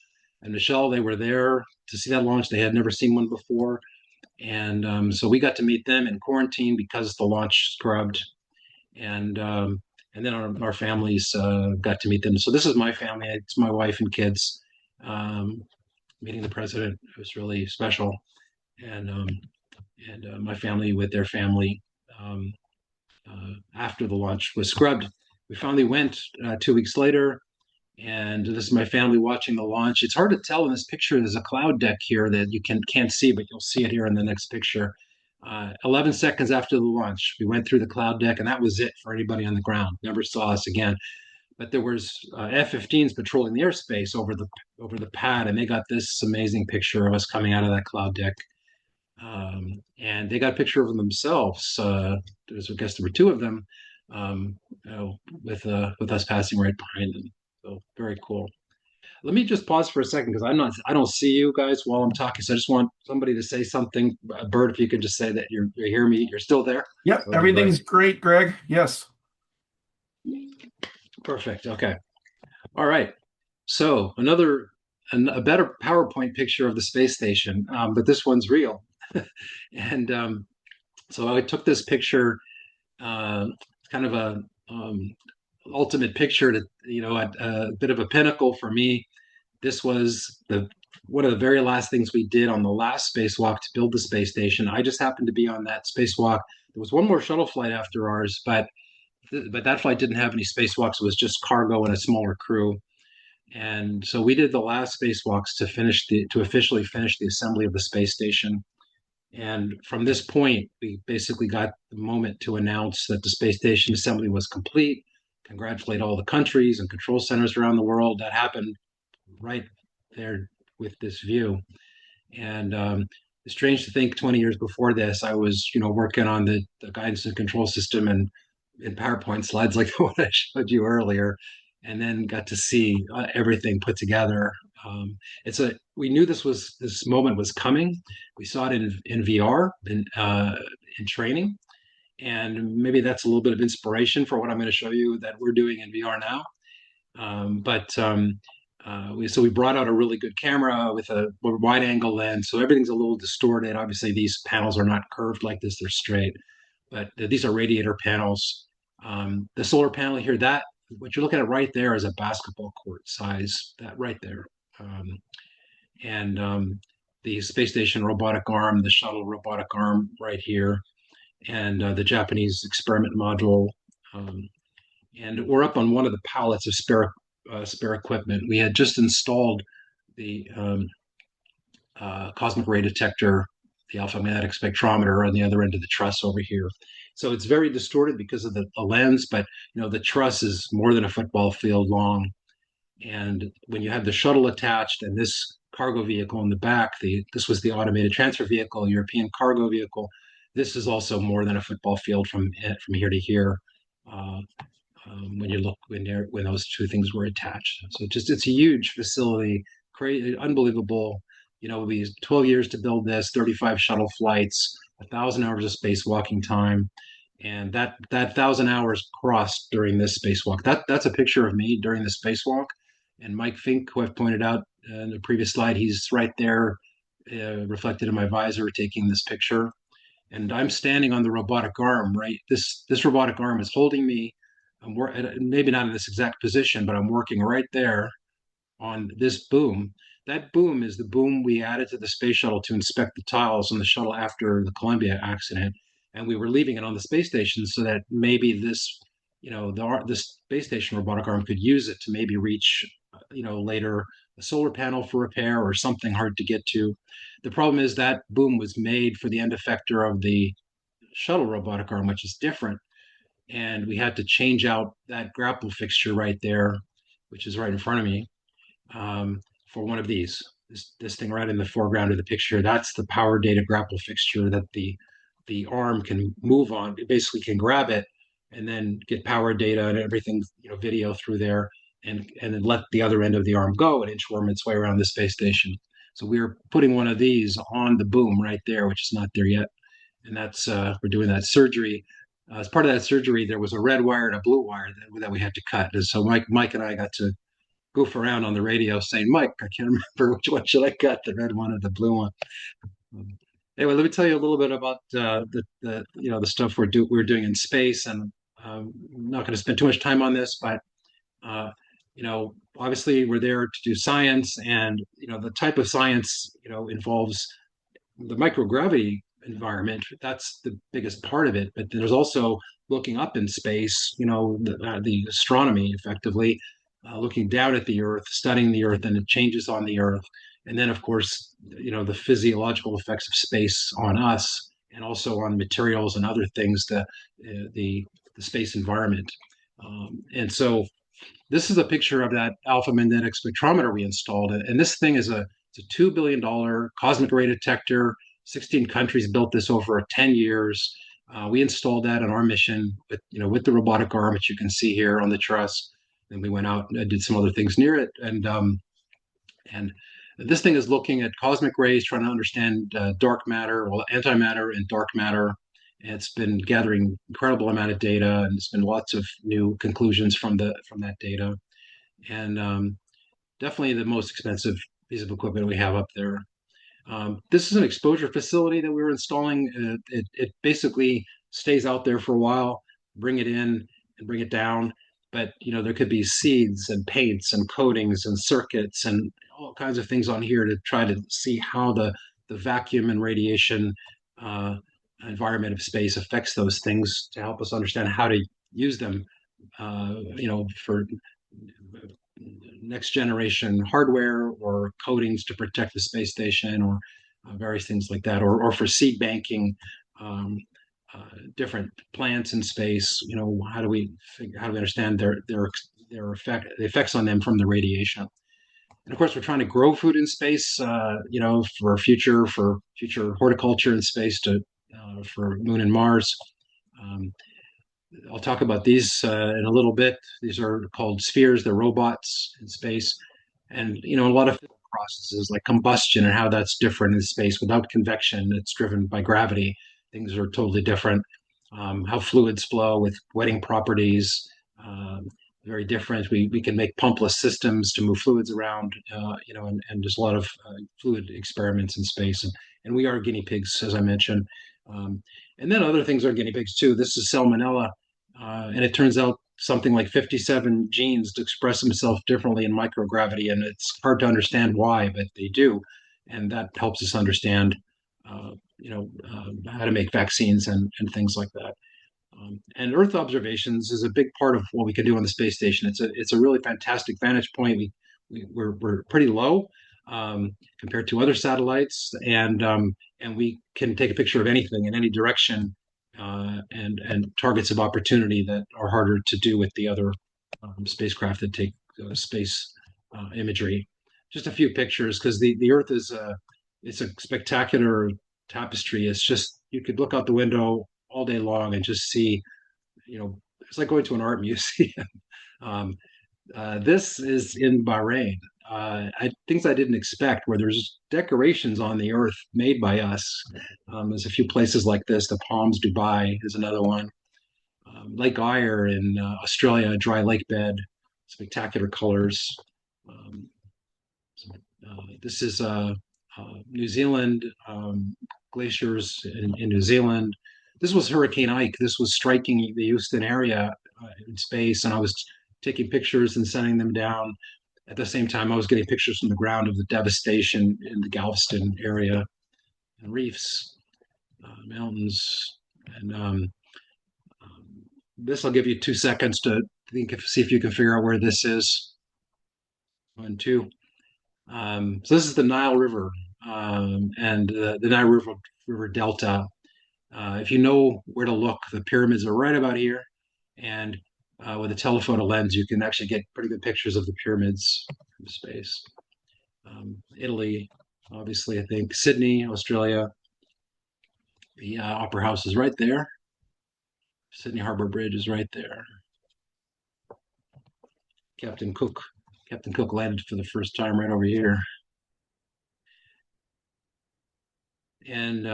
and Michelle. They were there to see that launch. They had never seen one before. And so we got to meet them in quarantine because the launch scrubbed. And then our families got to meet them. So this is my family. It's my wife and kids. Meeting the president was really special. And my family with their family after the launch was scrubbed. We finally went 2 weeks later, and this is my family watching the launch. It's hard to tell in this picture. There's a cloud deck here that you can't see, but you'll see it here in the next picture. 11 seconds after the launch, we went through the cloud deck, and that was it for anybody on the ground. Never saw us again. But there was F-15s patrolling the airspace over the pad, and they got this amazing picture of us coming out of that cloud deck. And they got a picture of themselves. I guess there were two of them with us passing right behind them. So very cool. Let me just pause for a second because I don't see you guys while I'm talking. So I just want somebody to say something. Bert, if you could just say that you hear me, you're still there. Yep, everything's great, Greg. Yes. Perfect. Okay. All right. So a better PowerPoint picture of the space station, but this one's real. And so I took this picture, kind of a ultimate picture to, a bit of a pinnacle for me. This was one of the very last things we did on the last spacewalk to build the space station. I just happened to be on that spacewalk. There was one more shuttle flight after ours, but that flight didn't have any spacewalks. It was just cargo and a smaller crew. And so we did the last spacewalks to officially finish the assembly of the space station. And from this point, we basically got the moment to announce that the space station assembly was complete, congratulate all the countries and control centers around the world. That happened right there with this view. And it's strange to think 20 years before this, I was, working on the guidance and control system and in PowerPoint slides like the one I showed you earlier. and then got to see everything put together. We knew this moment was coming. We saw it in VR in training, and maybe that's a little bit of inspiration for what I'm going to show you that we're doing in VR now. But we brought out a really good camera with a wide angle lens, so everything's a little distorted. Obviously, these panels are not curved like this; they're straight. But these are radiator panels. The solar panel here, that what you're looking at right there is a basketball court size. That right there, and the space station robotic arm, the shuttle robotic arm right here, and the Japanese experiment module. Um, and we're up on one of the pallets of spare equipment. We had just installed the cosmic ray detector, the alpha magnetic spectrometer on the other end of the truss over here. So it's very distorted because of the lens, but the truss is more than a football field long. And when you have the shuttle attached and this cargo vehicle in the back, this was the automated transfer vehicle, European cargo vehicle. This is also more than a football field from here to here. Uh, when you look when those two things were attached. So it's a huge facility, crazy, unbelievable. We 12 years to build this, 35 shuttle flights, 1,000 hours of spacewalking time, and that 1,000 hours crossed during this spacewalk. That's a picture of me during the spacewalk, and Mike Fink, who I've pointed out in the previous slide, he's right there, reflected in my visor, taking this picture. And I'm standing on the robotic arm, right? This robotic arm is holding me. Maybe not in this exact position, but I'm working right there on this boom. That boom is the boom we added to the space shuttle to inspect the tiles on the shuttle after the Columbia accident, and we were leaving it on the space station so that maybe the space station robotic arm could use it to maybe reach, later a solar panel for repair or something hard to get to. The problem is that boom was made for the end effector of the shuttle robotic arm, which is different, and we had to change out that grapple fixture right there, which is right in front of me, for one of these. This thing right in the foreground of the picture, that's the power data grapple fixture that the arm can move on. It basically can grab it and then get power data and everything, video through there, and then let the other end of the arm go and inchworm its way around the space station. So we're putting one of these on the boom right there, which is not there yet, and that's we're doing that surgery. As part of that surgery, there was a red wire and a blue wire that we had to cut. And so Mike and I got to goof around on the radio saying, "Mike, I can't remember which one should I cut, the red one or the blue one." Anyway, let me tell you a little bit about the stuff we're doing in space, and I'm not going to spend too much time on this, but uh, obviously we're there to do science, and the type of science involves the microgravity environment. That's the biggest part of it. But there's also looking up in space, the astronomy effectively, looking down at the Earth, studying the Earth and the changes on the Earth. And then, of course, the physiological effects of space on us and also on materials and other things, the space environment. And so this is a picture of that alpha magnetic spectrometer we installed. And this thing is it's a $2 billion cosmic ray detector. 16 countries built this over 10 years. We installed that on our mission with the robotic arm, which you can see here on the truss. And we went out and did some other things near it. And this thing is looking at cosmic rays, trying to understand dark matter, well, antimatter and dark matter. And it's been gathering incredible amount of data, and there's been lots of new conclusions from that data. And definitely the most expensive piece of equipment we have up there. This is an exposure facility that we were installing. It basically stays out there for a while, bring it in and bring it down. But there could be seeds and paints and coatings and circuits and all kinds of things on here to try to see how the vacuum and radiation environment of space affects those things to help us understand how to use them, for next generation hardware or coatings to protect the space station, or various things like that, or for seed banking, um, different plants in space. How do we understand the effects on them from the radiation? And of course, we're trying to grow food in space, for future horticulture in space for Moon and Mars. Um, I'll talk about these in a little bit. These are called spheres. They're robots in space, and a lot of processes like combustion and how that's different in space. Without convection, it's driven by gravity. Things are totally different. How fluids flow with wetting properties, um, very different. We can make pumpless systems to move fluids around, and there's a lot of fluid experiments in space, and we are guinea pigs, as I mentioned. Um, and then other things are guinea pigs too. This is salmonella, and it turns out something like 57 genes to express themselves differently in microgravity, and it's hard to understand why, but they do, and that helps us understand, how to make vaccines and things like that. And Earth observations is a big part of what we can do on the space station. It's a really fantastic vantage point. We're pretty low compared to other satellites, and we can take a picture of anything in any direction, and targets of opportunity that are harder to do with the other spacecraft that take space imagery. Just a few pictures because the Earth is it's a spectacular tapestry. It's just you could look out the window all day long and just see, it's like going to an art museum. um, this is in Bahrain. Things I didn't expect, where there's decorations on the earth made by us. There's a few places like this. The Palms, Dubai is another one. Lake Eyre in Australia, dry lake bed, spectacular colors. Um, this is New Zealand, glaciers in New Zealand. This was Hurricane Ike. This was striking the Houston area in space, and I was taking pictures and sending them down. At the same time, I was getting pictures from the ground of the devastation in the Galveston area and reefs, mountains, and this. I'll give you 2 seconds to see if you can figure out where this is. 1, 2. So this is the Nile River, and the Nile River Delta. If you know where to look, the pyramids are right about here, and with a telephoto lens, you can actually get pretty good pictures of the pyramids from space. Italy, obviously, I think Sydney, Australia. The Opera House is right there. Sydney Harbour Bridge is right there. Captain Cook. Captain Cook landed for the first time right over here. And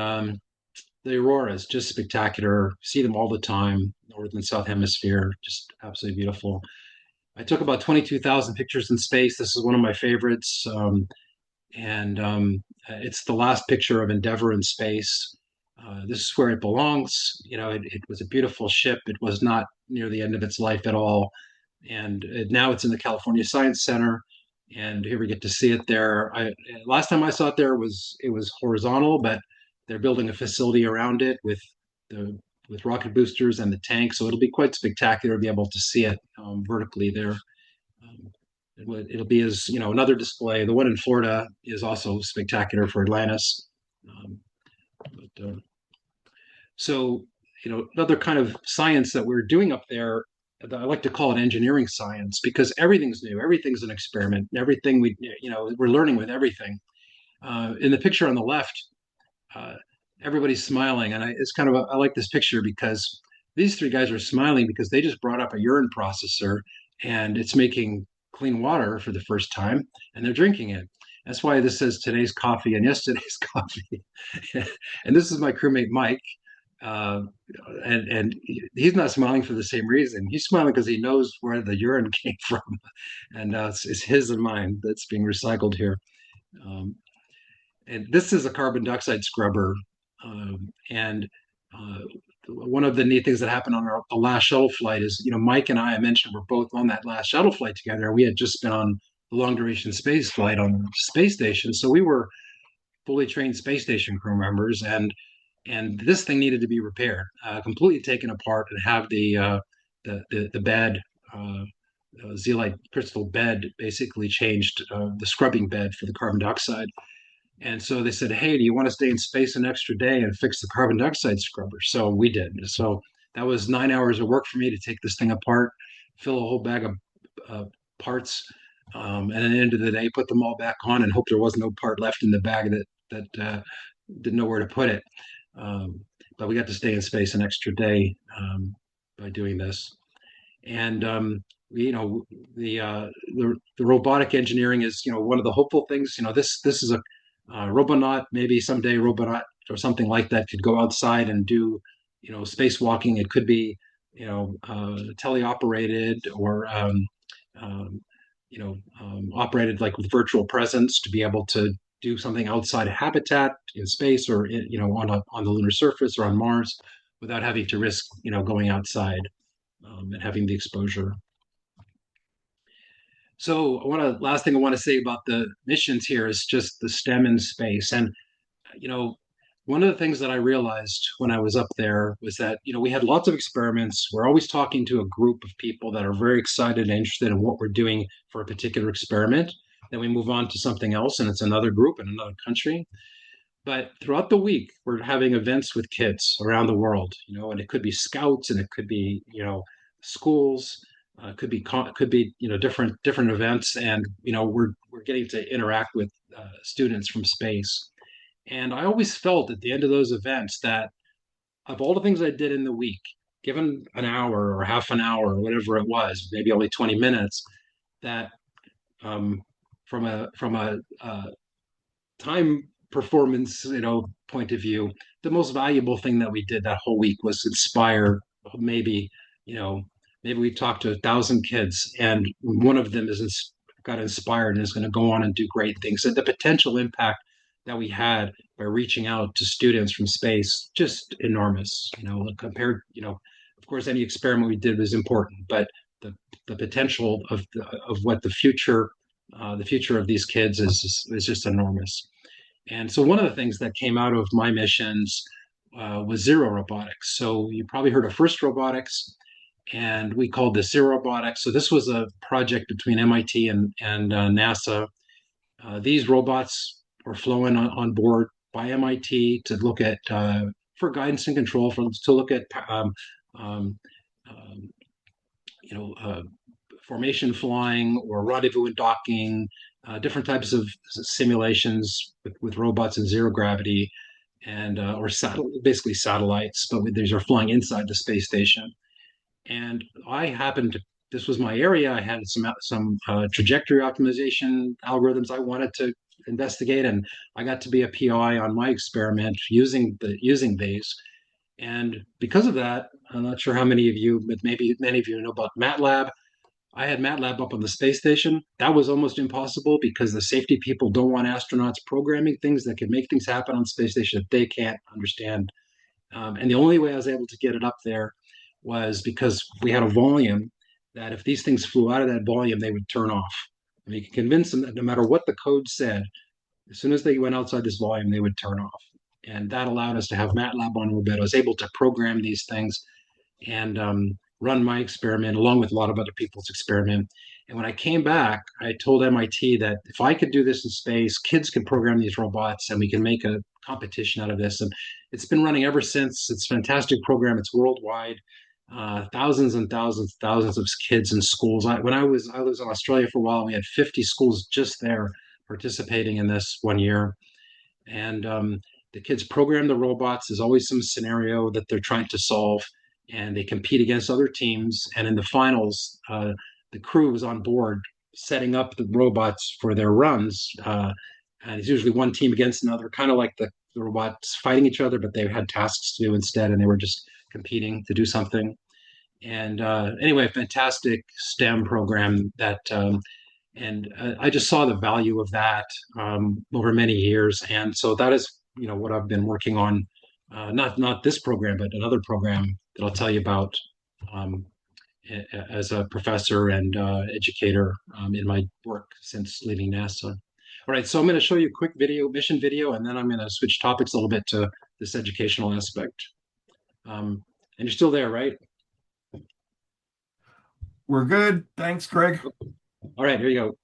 the auroras, just spectacular. See them all the time, north and south hemisphere, just absolutely beautiful. I took about 22,000 pictures in space. This is one of my favorites. And it's the last picture of Endeavour in space. This is where it belongs. It was a beautiful ship. It was not near the end of its life at all. And now it's in the California Science Center. And here we get to see it there. Last time I saw it there it was horizontal, but they're building a facility around it the with rocket boosters and the tank. So it'll be quite spectacular to be able to see it vertically there. Um, it'll be as another display. The one in Florida is also spectacular for Atlantis. Um, but so another kind of science that we're doing up there, I like to call it engineering science, because everything's new, everything's an experiment, everything we're learning with everything. In the picture on the left, uh, everybody's smiling, and it's kind of I like this picture because these three guys are smiling because they just brought up a urine processor and it's making clean water for the first time, and they're drinking it. That's why this says today's coffee and yesterday's coffee. And this is my crewmate Mike, uh, and he's not smiling for the same reason. He's smiling because he knows where the urine came from, and it's his and mine that's being recycled here. Um, and this is a carbon dioxide scrubber. And one of the neat things that happened on the last shuttle flight is, Mike and I mentioned we're both on that last shuttle flight together. We had just been on the long duration space flight on the space station, so we were fully trained space station crew members, and this thing needed to be repaired, completely taken apart, and have the bed. Zeolite crystal bed basically changed the scrubbing bed for the carbon dioxide. And so they said, "Hey, do you want to stay in space an extra day and fix the carbon dioxide scrubber?" So we did. So that was 9 hours of work for me to take this thing apart, fill a whole bag of parts, and at the end of the day, put them all back on and hope there was no part left in the bag that didn't know where to put it. Um, but we got to stay in space an extra day. by doing this. And you know, the robotic engineering is, you know, one of the hopeful things. You know, this is a robonaut. Maybe someday robonaut or something like that could go outside and do, you know, spacewalking. It could be, you know, teleoperated or you know, operated like with virtual presence to be able to do something outside a habitat in space or in, you know, on the lunar surface or on Mars without having to risk, you know, going outside and having the exposure. So last thing I want to say about the missions here is just the STEM in space. And, you know, one of the things that I realized when I was up there was that, you know, we had lots of experiments. We're always talking to a group of people that are very excited and interested in what we're doing for a particular experiment. Then we move on to something else, and it's another group in another country. But throughout the week, we're having events with kids around the world, you know, and it could be scouts and it could be, you know, schools, could be, you know, different events, and you know, we're getting to interact with students from space. And I always felt at the end of those events that of all the things I did in the week, given an hour or half an hour or whatever it was, maybe only 20 minutes, that um, from a time performance, you know, point of view, the most valuable thing that we did that whole week was inspire maybe, you know, maybe we talked to 1,000 kids and one of them got inspired and is going to go on and do great things. And the potential impact that we had by reaching out to students from space, just enormous, you know, compared, you know, of course, any experiment we did was important, but the potential of what the future of these kids is just enormous. And so one of the things that came out of my missions was zero robotics. So you probably heard of FIRST robotics, and we called this zero robotics. So this was a project between MIT and NASA. These robots were flown on board by MIT to look at for guidance and control, to look at um, um, you know, formation flying or rendezvous and docking, different types of simulations with robots in zero gravity and or basically satellites, but these are flying inside the space station. And I happened to, this was my area. I had some trajectory optimization algorithms I wanted to investigate, and I got to be a PI on my experiment using these. And because of that, I'm not sure how many of you, but maybe many of you know about MATLAB. I had MATLAB up on the space station. That was almost impossible because the safety people don't want astronauts programming things that can make things happen on the space station that they can't understand. And the only way I was able to get it up there was because we had a volume that if these things flew out of that volume, they would turn off. I mean, you can convince them that no matter what the code said, as soon as they went outside this volume, they would turn off. And that allowed us to have MATLAB on orbit. I was able to program these things and run my experiment along with a lot of other people's experiment. And when I came back, I told MIT that if I could do this in space, kids can program these robots and we can make a competition out of this. And it's been running ever since. It's a fantastic program. It's worldwide. Thousands and thousands of kids in schools. When I was in Australia for a while, we had 50 schools just there participating in this one year. And the kids program the robots. There's always some scenario that they're trying to solve, and they compete against other teams. And in the finals, the crew was on board setting up the robots for their runs. And it's usually one team against another, kind of like the robots fighting each other, but they had tasks to do instead, and they were just competing to do something. And anyway, a fantastic STEM program that, and I just saw the value of that over many years. And so that is, you know, what I've been working on, not this program, but another program that I'll tell you about um, as a professor and educator in my work since leaving NASA. All right, so I'm going to show you a quick mission video, and then I'm going to switch topics a little bit to this educational aspect. And you're still there, right? We're good. Thanks, Greg. All right, here you go.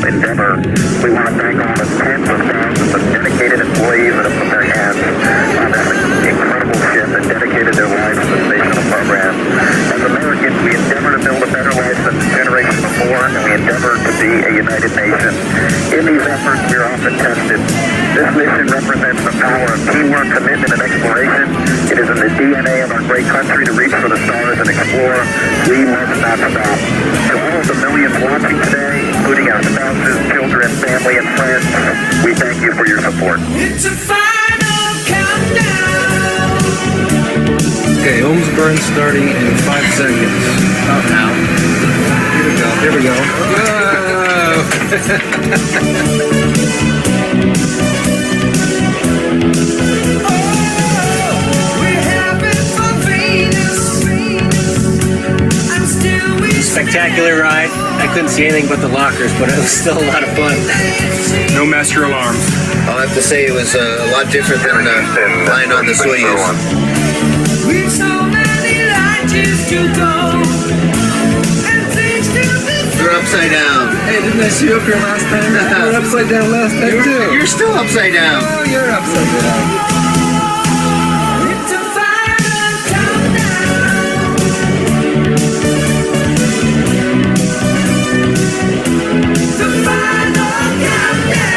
endeavor. We want to thank all the tens of thousands of dedicated employees that have put their hands on this incredible ship and dedicated their lives to the space shuttle program. As Americans, we endeavor to build a better life than the generation before, and we endeavor to be a united nation. In these efforts, we are often tested. This mission represents the power of teamwork, commitment, and exploration. It is in the DNA of our great country to reach for the stars and explore. We must not stop. To all of the millions watching today, including our spouses, children, family, and friends, we thank you for your support. It's a final countdown. Okay, ohms burn starting in 5 seconds. About now. Here we go. Spectacular ride. I couldn't see anything but the lockers, but it was still a lot of fun. No master alarms. I'll have to say it was a lot different than flying on the Soyuz. We've so many light years to go, and things to be. You're upside down. Hey, didn't I see you up here last time? You were upside down last time too. You're still upside down. Oh, you're upside down. It's a final countdown. The final countdown.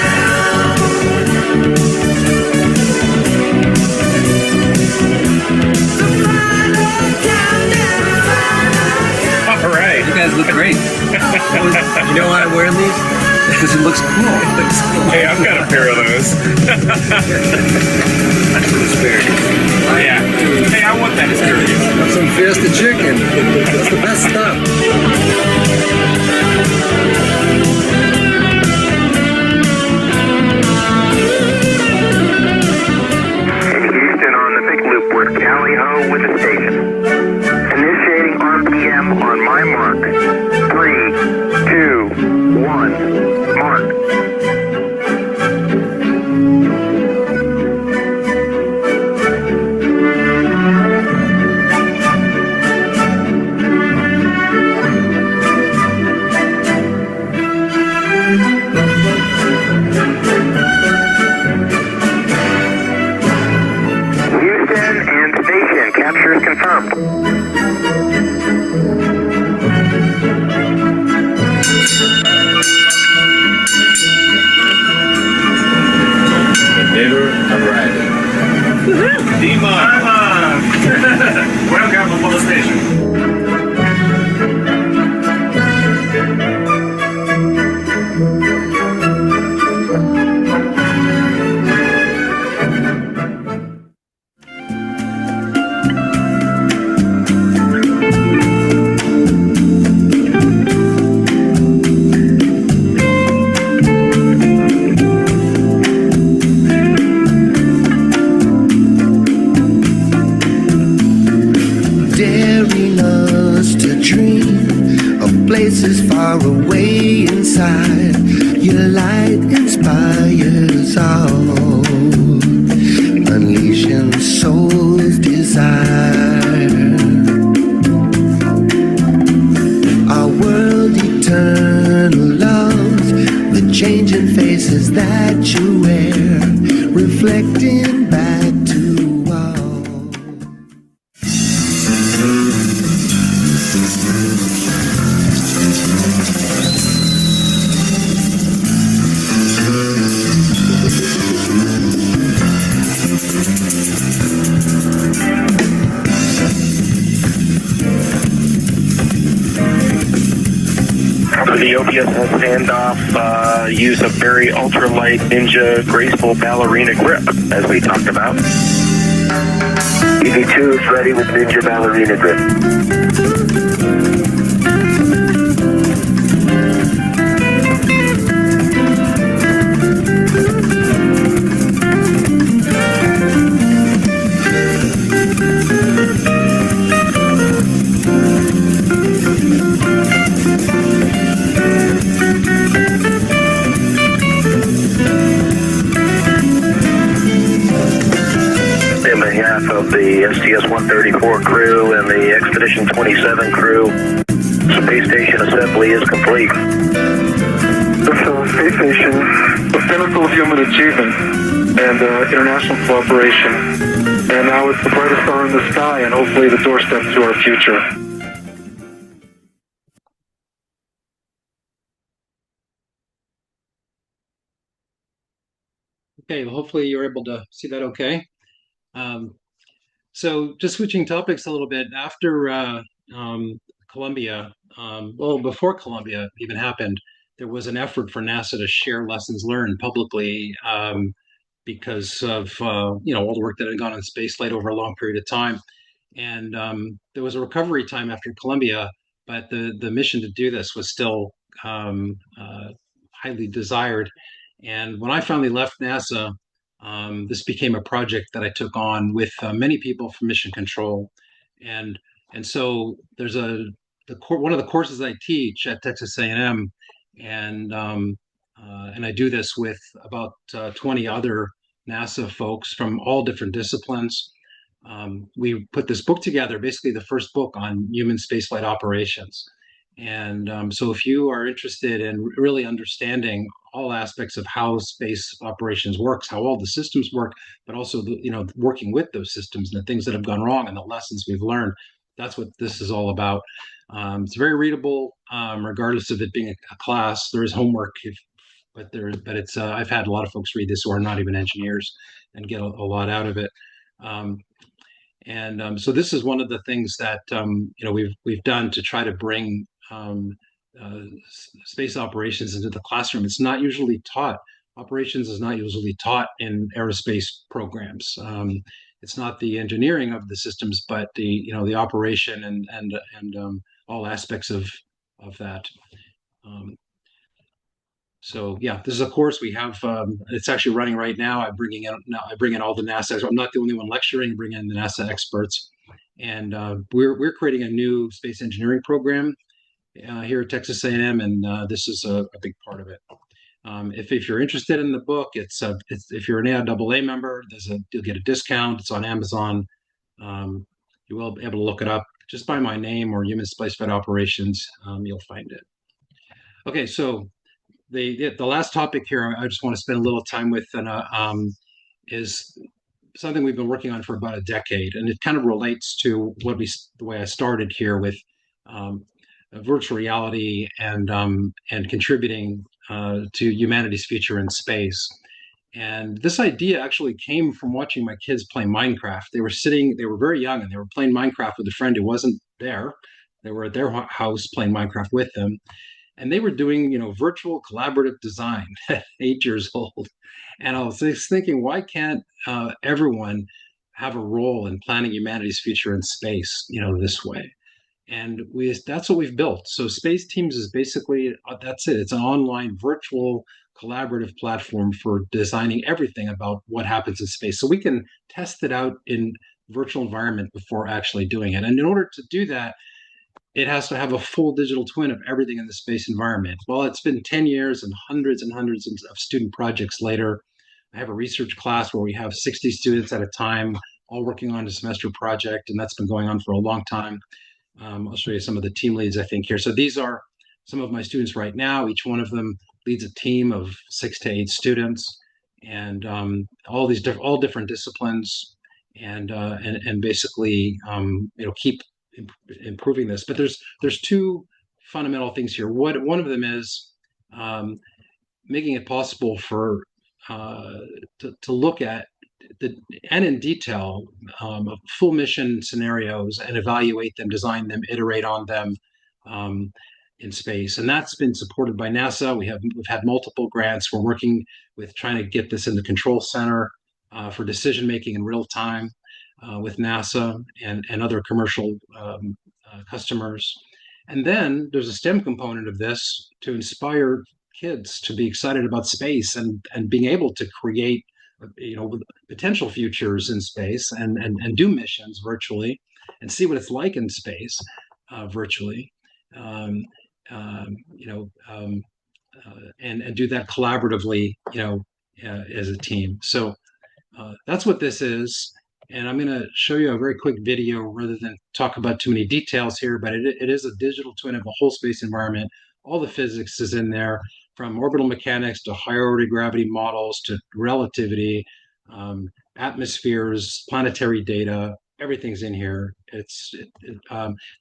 The final countdown. All right. You guys look great. You know why I'm wearing these? Because it looks cool. Hey, I've got a pair of those. Yeah. Hey, I want that experience. Have some Fiesta chicken. That's the best stuff. In Houston on the big loop, we're tally-ho with the station. Initiating RPM on my mark. 3, 2, 1, mark. Houston and station, capture is confirmed. Never arriving. D-Mon. Welcome to the station. Daring us to dream of places far away inside. Your light inspires all, unleashing soul's desire. Our world eternal loves, the changing faces that you wear, reflecting back to all. For the OPSS standoff, use a very ultralight ninja graceful ballerina grip, as we talked about. EV2 is ready with ninja ballerina grip. In behalf of the STS-134 crew and the Expedition 27 crew, space station assembly is complete. space station, a pinnacle of human achievement and international cooperation. And now it's the brightest star in the sky and hopefully the doorstep to our future. Okay, well, hopefully you're able to see that okay. So just switching topics a little bit, after Columbia, well, before Columbia even happened, there was an effort for NASA to share lessons learned publicly because of all the work that had gone on spaceflight over a long period of time. And there was a recovery time after Columbia, but the mission to do this was still highly desired. And when I finally left NASA, this became a project that I took on with many people from Mission Control, and so there's one of the courses I teach at Texas A&M, and I do this with about 20 other NASA folks from all different disciplines. We put this book together, basically the first book on human spaceflight operations. And so if you are interested in really understanding all aspects of how space operations works, how all the systems work, but also working with those systems and the things that have gone wrong and the lessons we've learned, that's what this is all about. It's very readable, regardless of it being a class. There is homework, but it's I've had a lot of folks read this who are not even engineers and get a lot out of it. So this is one of the things that we've done to try to bring space operations into the classroom. It's not usually taught. Operations is not usually taught in aerospace programs. It's not the engineering of the systems, but the operation and all aspects of that. So yeah, this is a course we have. It's actually running right now. I bring in all the NASA. I'm not the only one lecturing. I bring in the NASA experts, and we're creating a new space engineering program here at Texas A&M, and this is a big part of it. If you're interested in the book, it's if you're an AIAA member, you'll get a discount. It's on Amazon. You will be able to look it up just by my name or Human Spaceflight Operations. You'll find it. Okay, so the last topic here I just want to spend a little time with is something we've been working on for about a decade, and it kind of relates to the way I started here with virtual reality and contributing to humanity's future in space. And this idea actually came from watching my kids play Minecraft. They were very young, and they were playing Minecraft with a friend who wasn't there. They were at their house playing Minecraft with them. And they were doing, virtual collaborative design at 8 years old. And I was just thinking, why can't everyone have a role in planning humanity's future in space, this way? And that's what we've built. So Space Teams is basically, that's it. It's an online virtual collaborative platform for designing everything about what happens in space. So we can test it out in virtual environment before actually doing it. And in order to do that, it has to have a full digital twin of everything in the space environment. Well, it's been 10 years and hundreds of student projects later. I have a research class where we have 60 students at a time, all working on a semester project, and that's been going on for a long time. I'll show you some of the team leads, I think, here. So these are some of my students right now. Each one of them leads a team of 6 to 8 students, and all different disciplines, and basically, keep improving this. But there's two fundamental things here. One of them is making it possible for to look at and in detail full mission scenarios and evaluate them, design them, iterate on them in space. And that's been supported by NASA. We've had multiple grants. We're working with trying to get this in the control center for decision making in real time with NASA and other commercial customers. And then there's a STEM component of this to inspire kids to be excited about space and being able to create potential futures in space and do missions virtually and see what it's like in space virtually, and do that collaboratively, as a team. So that's what this is. And I'm going to show you a very quick video rather than talk about too many details here, but it is a digital twin of a whole space environment. All the physics is in there from orbital mechanics to higher order gravity models to relativity, atmospheres, planetary data, everything's in here.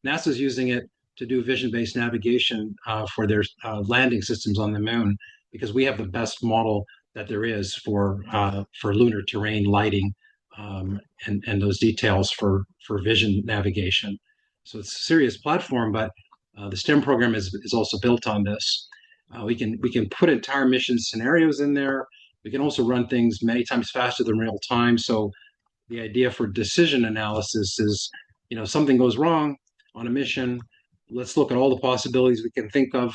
NASA's using it to do vision-based navigation for their landing systems on the moon, because we have the best model that there is for lunar terrain lighting, and those details for vision navigation. So it's a serious platform, but the STEM program is also built on this. We can put entire mission scenarios in there. We can also run things many times faster than real time. So the idea for decision analysis is, something goes wrong on a mission. Let's look at all the possibilities we can think of,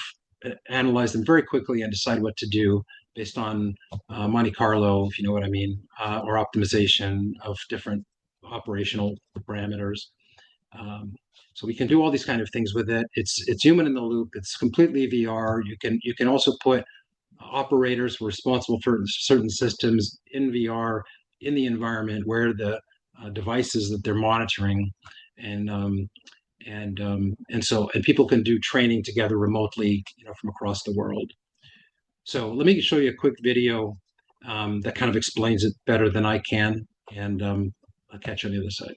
analyze them very quickly, and decide what to do based on Monte Carlo, if you know what I mean, or optimization of different operational parameters. So we can do all these kind of things with it. It's human in the loop. It's completely VR. You can also put operators responsible for certain systems in VR in the environment where the devices that they're monitoring, and people can do training together remotely, from across the world. So let me show you a quick video that kind of explains it better than I can, and I'll catch you on the other side.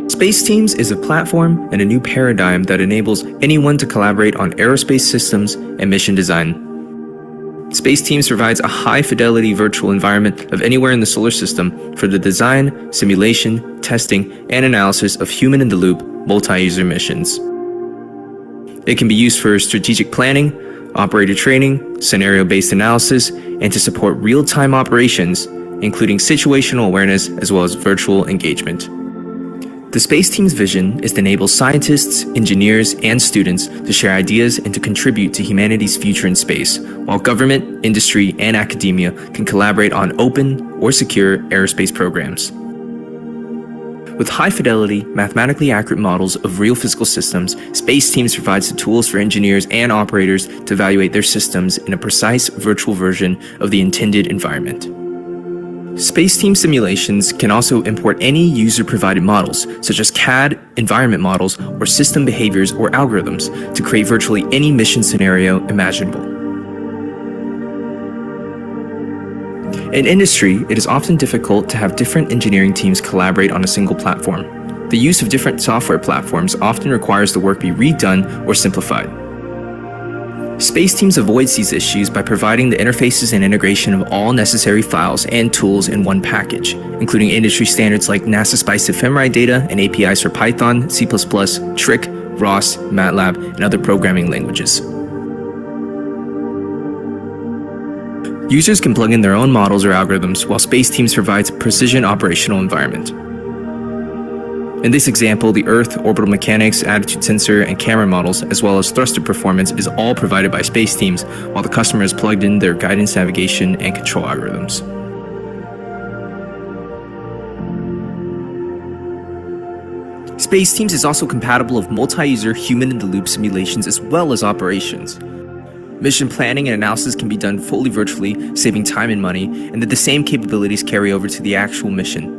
Space Teams is a platform and a new paradigm that enables anyone to collaborate on aerospace systems and mission design. Space Teams provides a high-fidelity virtual environment of anywhere in the solar system for the design, simulation, testing, and analysis of human-in-the-loop multi-user missions. It can be used for strategic planning, operator training, scenario-based analysis, and to support real-time operations, including situational awareness as well as virtual engagement. The Space Team's vision is to enable scientists, engineers, and students to share ideas and to contribute to humanity's future in space, while government, industry, and academia can collaborate on open or secure aerospace programs. With high-fidelity, mathematically accurate models of real physical systems, Space Teams provides the tools for engineers and operators to evaluate their systems in a precise virtual version of the intended environment. Space Team simulations can also import any user-provided models, such as CAD, environment models, or system behaviors or algorithms, to create virtually any mission scenario imaginable. In industry, it is often difficult to have different engineering teams collaborate on a single platform. The use of different software platforms often requires the work be redone or simplified. Space Teams avoids these issues by providing the interfaces and integration of all necessary files and tools in one package, including industry standards like NASA Spice Ephemeride data and APIs for Python, C++, Trick, ROS, MATLAB, and other programming languages. Users can plug in their own models or algorithms, while Space Teams provides a precision operational environment. In this example, the Earth, orbital mechanics, attitude sensor, and camera models, as well as thruster performance, is all provided by Space Teams, while the customer has plugged in their guidance, navigation, and control algorithms. Space Teams is also compatible with multi-user human-in-the-loop simulations as well as operations. Mission planning and analysis can be done fully virtually, saving time and money, and that the same capabilities carry over to the actual mission.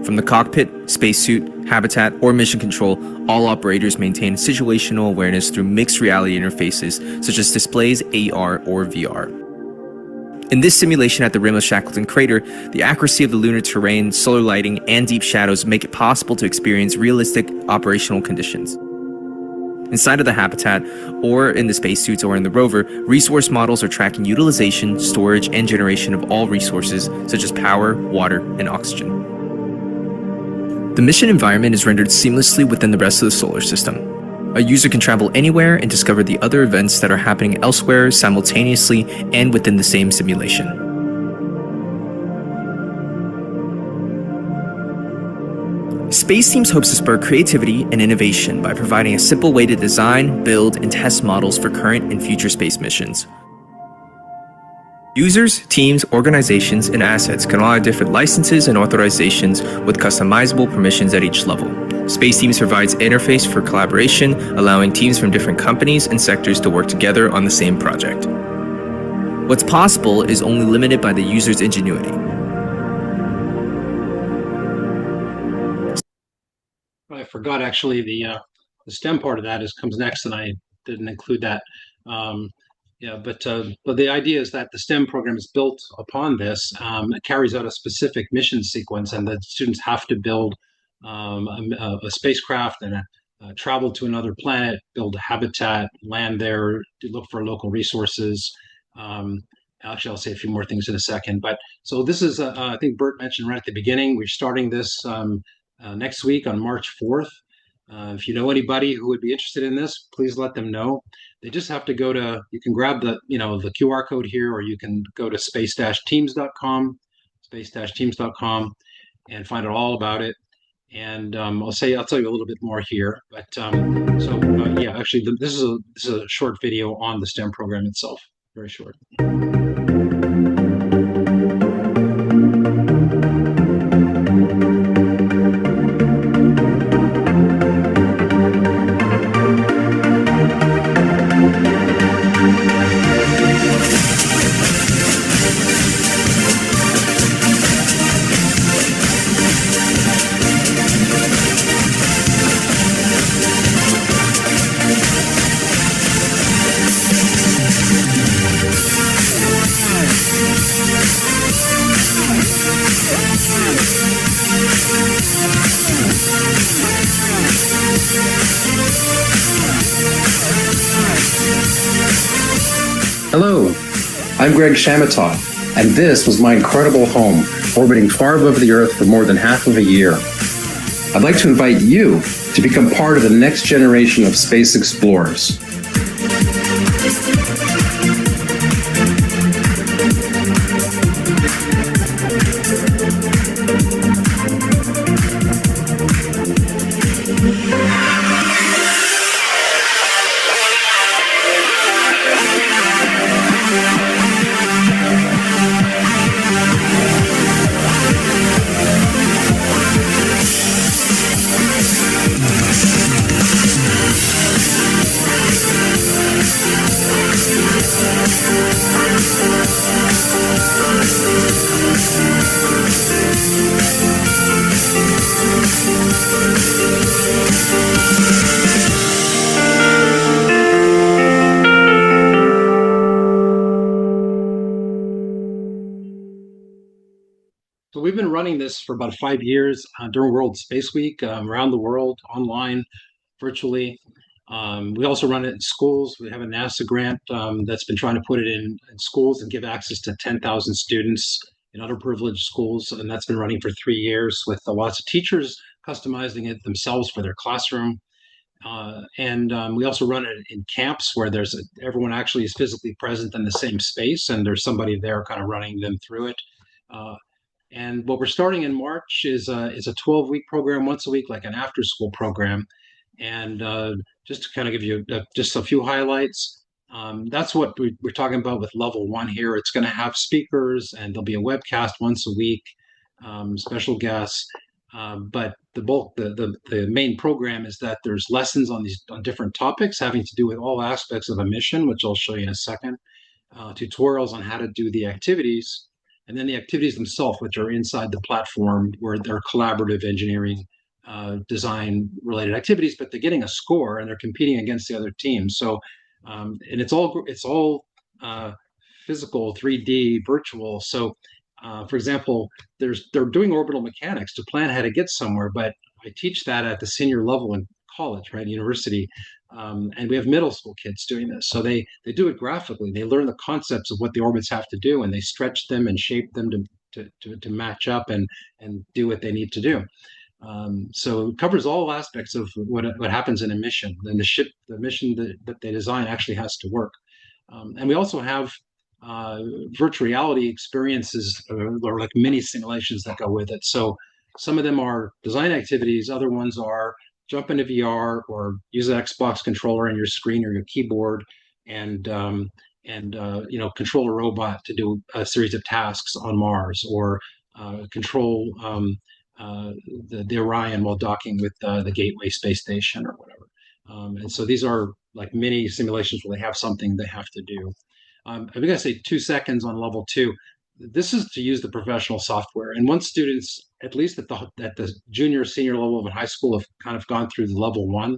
From the cockpit, spacesuit, habitat, or mission control, all operators maintain situational awareness through mixed reality interfaces, such as displays, AR, or VR. In this simulation at the rim of Shackleton Crater, the accuracy of the lunar terrain, solar lighting, and deep shadows make it possible to experience realistic operational conditions. Inside of the habitat, or in the spacesuits or in the rover, resource models are tracking utilization, storage, and generation of all resources, such as power, water, and oxygen. The mission environment is rendered seamlessly within the rest of the solar system. A user can travel anywhere and discover the other events that are happening elsewhere simultaneously and within the same simulation. Space Teams hopes to spur creativity and innovation by providing a simple way to design, build, and test models for current and future space missions. Users, teams, organizations, and assets can all have different licenses and authorizations with customizable permissions at each level. Space Teams provides interface for collaboration, allowing teams from different companies and sectors to work together on the same project. What's possible is only limited by the user's ingenuity. I forgot actually the STEM part of that comes next, and I didn't include that. Yeah, but the idea is that the STEM program is built upon this. It carries out a specific mission sequence, and the students have to build a spacecraft and travel to another planet, build a habitat, land there, look for local resources. Actually, I'll say a few more things in a second. But so this is, I think Bert mentioned right at the beginning, we're starting this next week on March 4th. If you know anybody who would be interested in this, please let them know. They just have to go to, you can grab the, the QR code here, or you can go to space-teams.com, space-teams.com, and find out all about it. And I'll tell you a little bit more here. But yeah, actually, this is a short video on the STEM program itself, very short. Hello, I'm Greg Chamitoff, and this was my incredible home, orbiting far above the Earth for more than half of a year. I'd like to invite you to become part of the next generation of space explorers. So we've been running this for about 5 years during World Space Week, around the world, online, virtually. We also run it in schools. We have a NASA grant that's been trying to put it in schools and give access to 10,000 students in underprivileged schools. And that's been running for 3 years with lots of teachers customizing it themselves for their classroom. We also run it in camps where everyone actually is physically present in the same space, and there's somebody there kind of running them through it. And what we're starting in March is a 12-week program, once a week, like an after-school program. And just to kind of give you just a few highlights, that's what we're talking about with level 1 here. It's going to have speakers, and there'll be a webcast once a week, special guests. But the main program is that there's lessons on different topics having to do with all aspects of a mission, which I'll show you in a second. Tutorials on how to do the activities. And then the activities themselves, which are inside the platform, where they're collaborative engineering, design related activities, but they're getting a score and they're competing against the other teams. So, and it's all physical, 3D, virtual. So, for example, they're doing orbital mechanics to plan how to get somewhere, but I teach that at the senior level in college, right, university. And we have middle school kids doing this. So they do it graphically. They learn the concepts of what the orbits have to do, and they stretch them and shape them to match up and do what they need to do. So it covers all aspects of what happens in a mission. And the mission that they design actually has to work. And we also have virtual reality experiences, or like mini simulations that go with it. So some of them are design activities. Other ones are jump into VR or use an Xbox controller on your screen or your keyboard, and control a robot to do a series of tasks on Mars, or control the Orion while docking with the Gateway space station or whatever. And so these are like mini simulations where they have something they have to do. I'm going to say 2 seconds on level 2. This is to use the professional software. And once students, at least at the junior, senior level of a high school, have kind of gone through the level 1,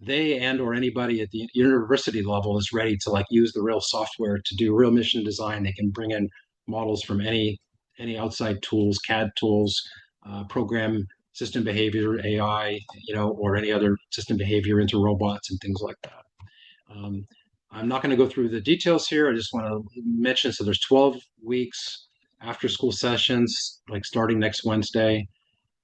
they and or anybody at the university level is ready to like use the real software to do real mission design. They can bring in models from any outside tools, CAD tools, program system behavior, AI, or any other system behavior into robots and things like that. Um, I'm not going to go through the details here. I just want to mention, so there's 12 weeks after school sessions, like starting next Wednesday.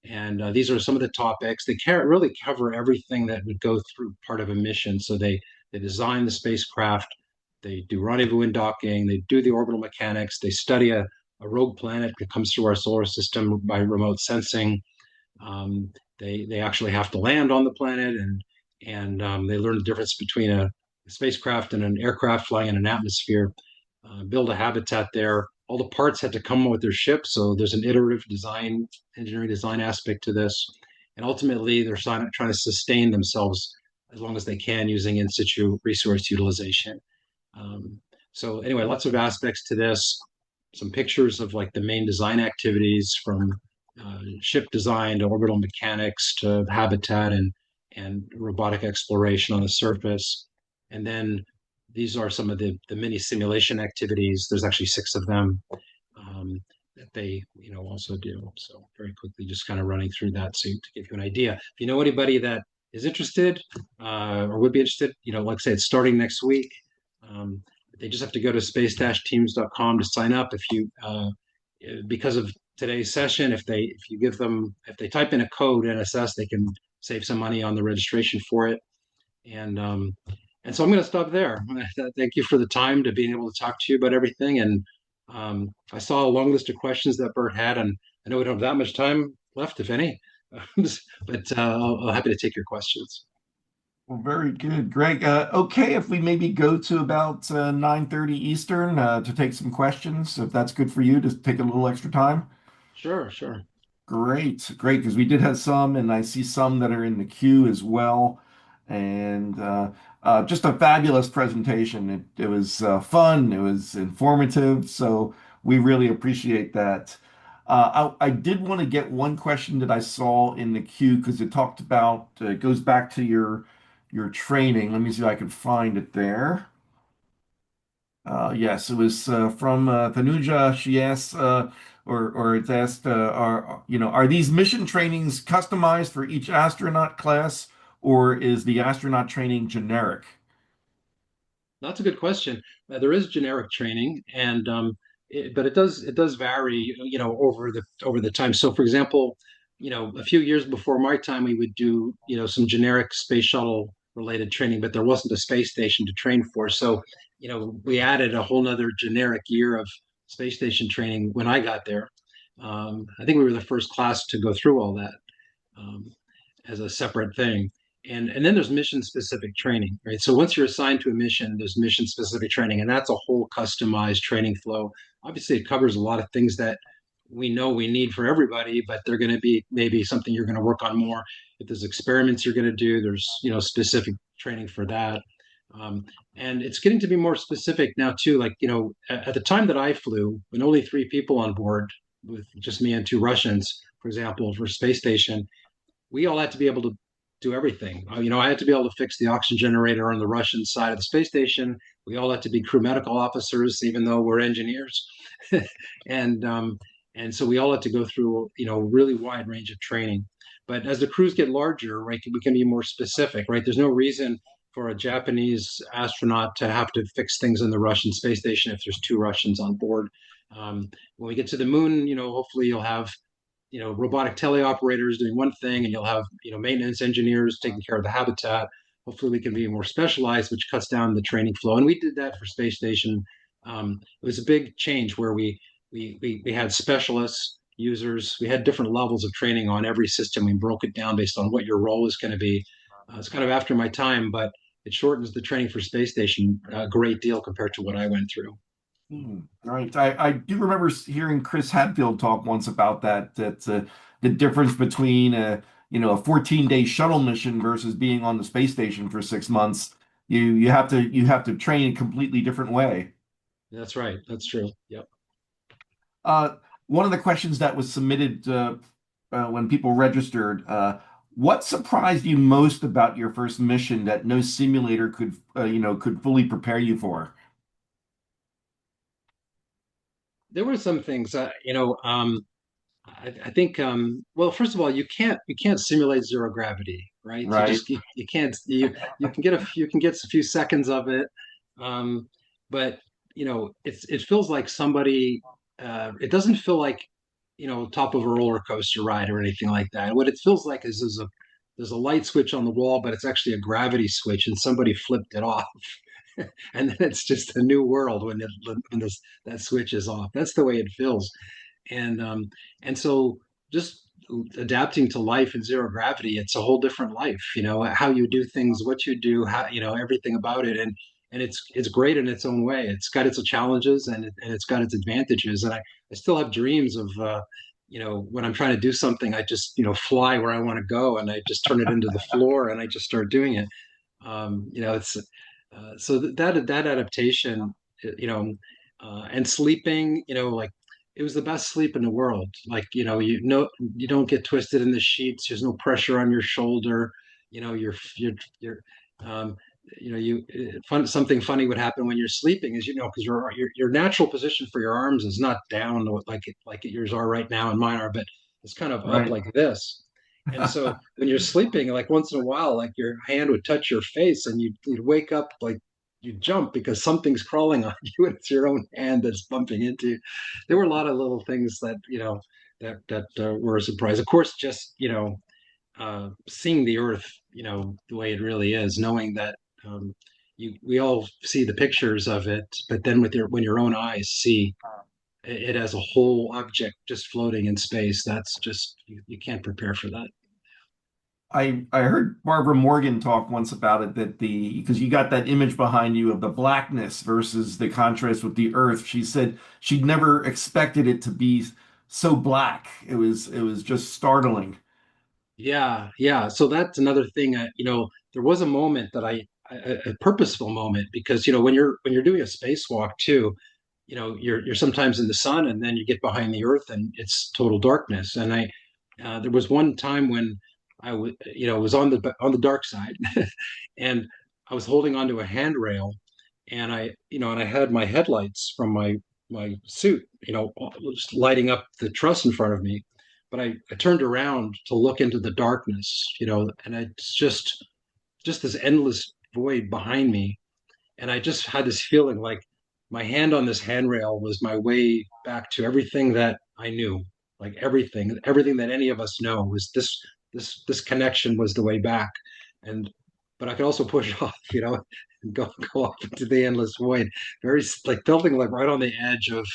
And these are some of the topics. They really cover everything that would go through part of a mission. So they design the spacecraft, they do rendezvous and docking, they do the orbital mechanics, they study a rogue planet that comes through our solar system by remote sensing. Um, they actually have to land on the planet, and they learn the difference between a spacecraft and an aircraft flying in an atmosphere. Build a habitat there. All the parts had to come with their ship, so there's an iterative design, engineering design aspect to this. And ultimately, they're trying to sustain themselves as long as they can using in situ resource utilization. Um, so anyway, lots of aspects to this. Some pictures of like the main design activities from ship design to orbital mechanics to habitat and robotic exploration on the surface. And then these are some of the mini simulation activities. There's actually 6 of them that they also do. So very quickly, just kind of running through that so to give you an idea. If you know anybody that is interested or would be interested, like I say, it's starting next week. They just have to go to space-teams.com to sign up. If you because of today's session, if they type in a code NSS, they can save some money on the registration for it. And so I'm going to stop there. Thank you for the time to being able to talk to you about everything. And I saw a long list of questions that Bert had, and I know we don't have that much time left, if any, but I'm happy to take your questions. Well, very good, Greg. Okay, if we maybe go to about 9:30 Eastern to take some questions, if that's good for you, to take a little extra time. Sure, sure. Great, great, because we did have some, and I see some that are in the queue as well. And just a fabulous presentation. It was fun, it was informative, so we really appreciate that. I did want to get one question that I saw in the queue because it talked about, it goes back to your training. Let me see if I can find it there. Yes, it was from Thanuja. She asked, or it's asked, are these mission trainings customized for each astronaut class, or is the astronaut training generic? That's a good question. There is generic training, and but it does vary, over the time. So, for example, a few years before my time, we would do some generic space shuttle related training, but there wasn't a space station to train for. So, we added a whole nother generic year of space station training when I got there. I think we were the first class to go through all that. Um, as a separate thing. And then there's mission specific training, right? So once you're assigned to a mission, there's mission specific training, and that's a whole customized training flow. Obviously, it covers a lot of things that we know we need for everybody, but they're going to be maybe something you're going to work on more. If there's experiments you're going to do, there's specific training for that. Um, and it's getting to be more specific now too. Like at the time that I flew, when only 3 people on board, with just me and 2 Russians, for example, for space station, we all had to be able to do everything. I had to be able to fix the oxygen generator on the Russian side of the space station. We all had to be crew medical officers, even though we're engineers, and so we all had to go through a really wide range of training. But as the crews get larger, right, we can be more specific, right? There's no reason for a Japanese astronaut to have to fix things in the Russian space station if there's 2 Russians on board. When we get to the moon, hopefully you'll have robotic teleoperators doing one thing, and you'll have, maintenance engineers taking care of the habitat. Hopefully, we can be more specialized, which cuts down the training flow. And we did that for space station. It was a big change where we had specialists, users. We had different levels of training on every system. We broke it down based on what your role is going to be. It's kind of after my time, but it shortens the training for space station a great deal compared to what I went through. Right. I do remember hearing Chris Hadfield talk once about that the difference between a 14-day shuttle mission versus being on the space station for 6 months. You have to train a completely different way. That's right. That's true. Yep. One of the questions that was submitted when people registered What surprised you most about your first mission that no simulator could, could fully prepare you for? There were some things, I think, well, first of all, you can't simulate zero gravity, right? Right, You can't you can get you can get a few seconds of it, but it feels like somebody. It doesn't feel like top of a roller coaster ride or anything like that. What it feels like is there's a light switch on the wall, but it's actually a gravity switch, and somebody flipped it off, and then it's just a new world when that switch is off. That's the way it feels, and so just adapting to life in zero gravity, it's a whole different life. How you do things, what you do, how everything about it, and it's great in its own way. It's got its challenges and it's got its advantages. And I still have dreams of when I'm trying to do something, I just fly where I want to go, and I just turn it into the floor, and I just start doing it. It's so that adaptation, you know, and sleeping, like it was the best sleep in the world. Like, you don't get twisted in the sheets. There's no pressure on your shoulder. You're, um, something funny would happen when you're sleeping is, because your natural position for your arms is not down like yours are right now and mine are, but it's kind of up right. like this. And so when you're sleeping, like once in a while, like your hand would touch your face and you'd wake up like you jump because something's crawling on you and it's your own hand that's bumping into you. There were a lot of little things that, were a surprise. Of course, just, seeing the earth, the way it really is, knowing that we all see the pictures of it, but then when your own eyes see it as a whole object just floating in space, that's just you can't prepare for that. I heard Barbara Morgan talk once about it that because you got that image behind you of the blackness versus the contrast with the earth. She said she'd never expected it to be so black. It was just startling. Yeah, yeah. So that's another thing. There was a moment that a purposeful moment, because when you're doing a spacewalk too, you're sometimes in the sun, and then you get behind the earth and it's total darkness. And there was one time when was on the dark side, and I was holding onto a handrail, and I had my headlights from my suit, just lighting up the truss in front of me. But I turned around to look into the darkness, and it's just this endless void behind me. And I just had this feeling like my hand on this handrail was my way back to everything that I knew, like everything that any of us know was this connection was the way back. And but I could also push off, and go off into the endless void. Very like feeling like right on the edge of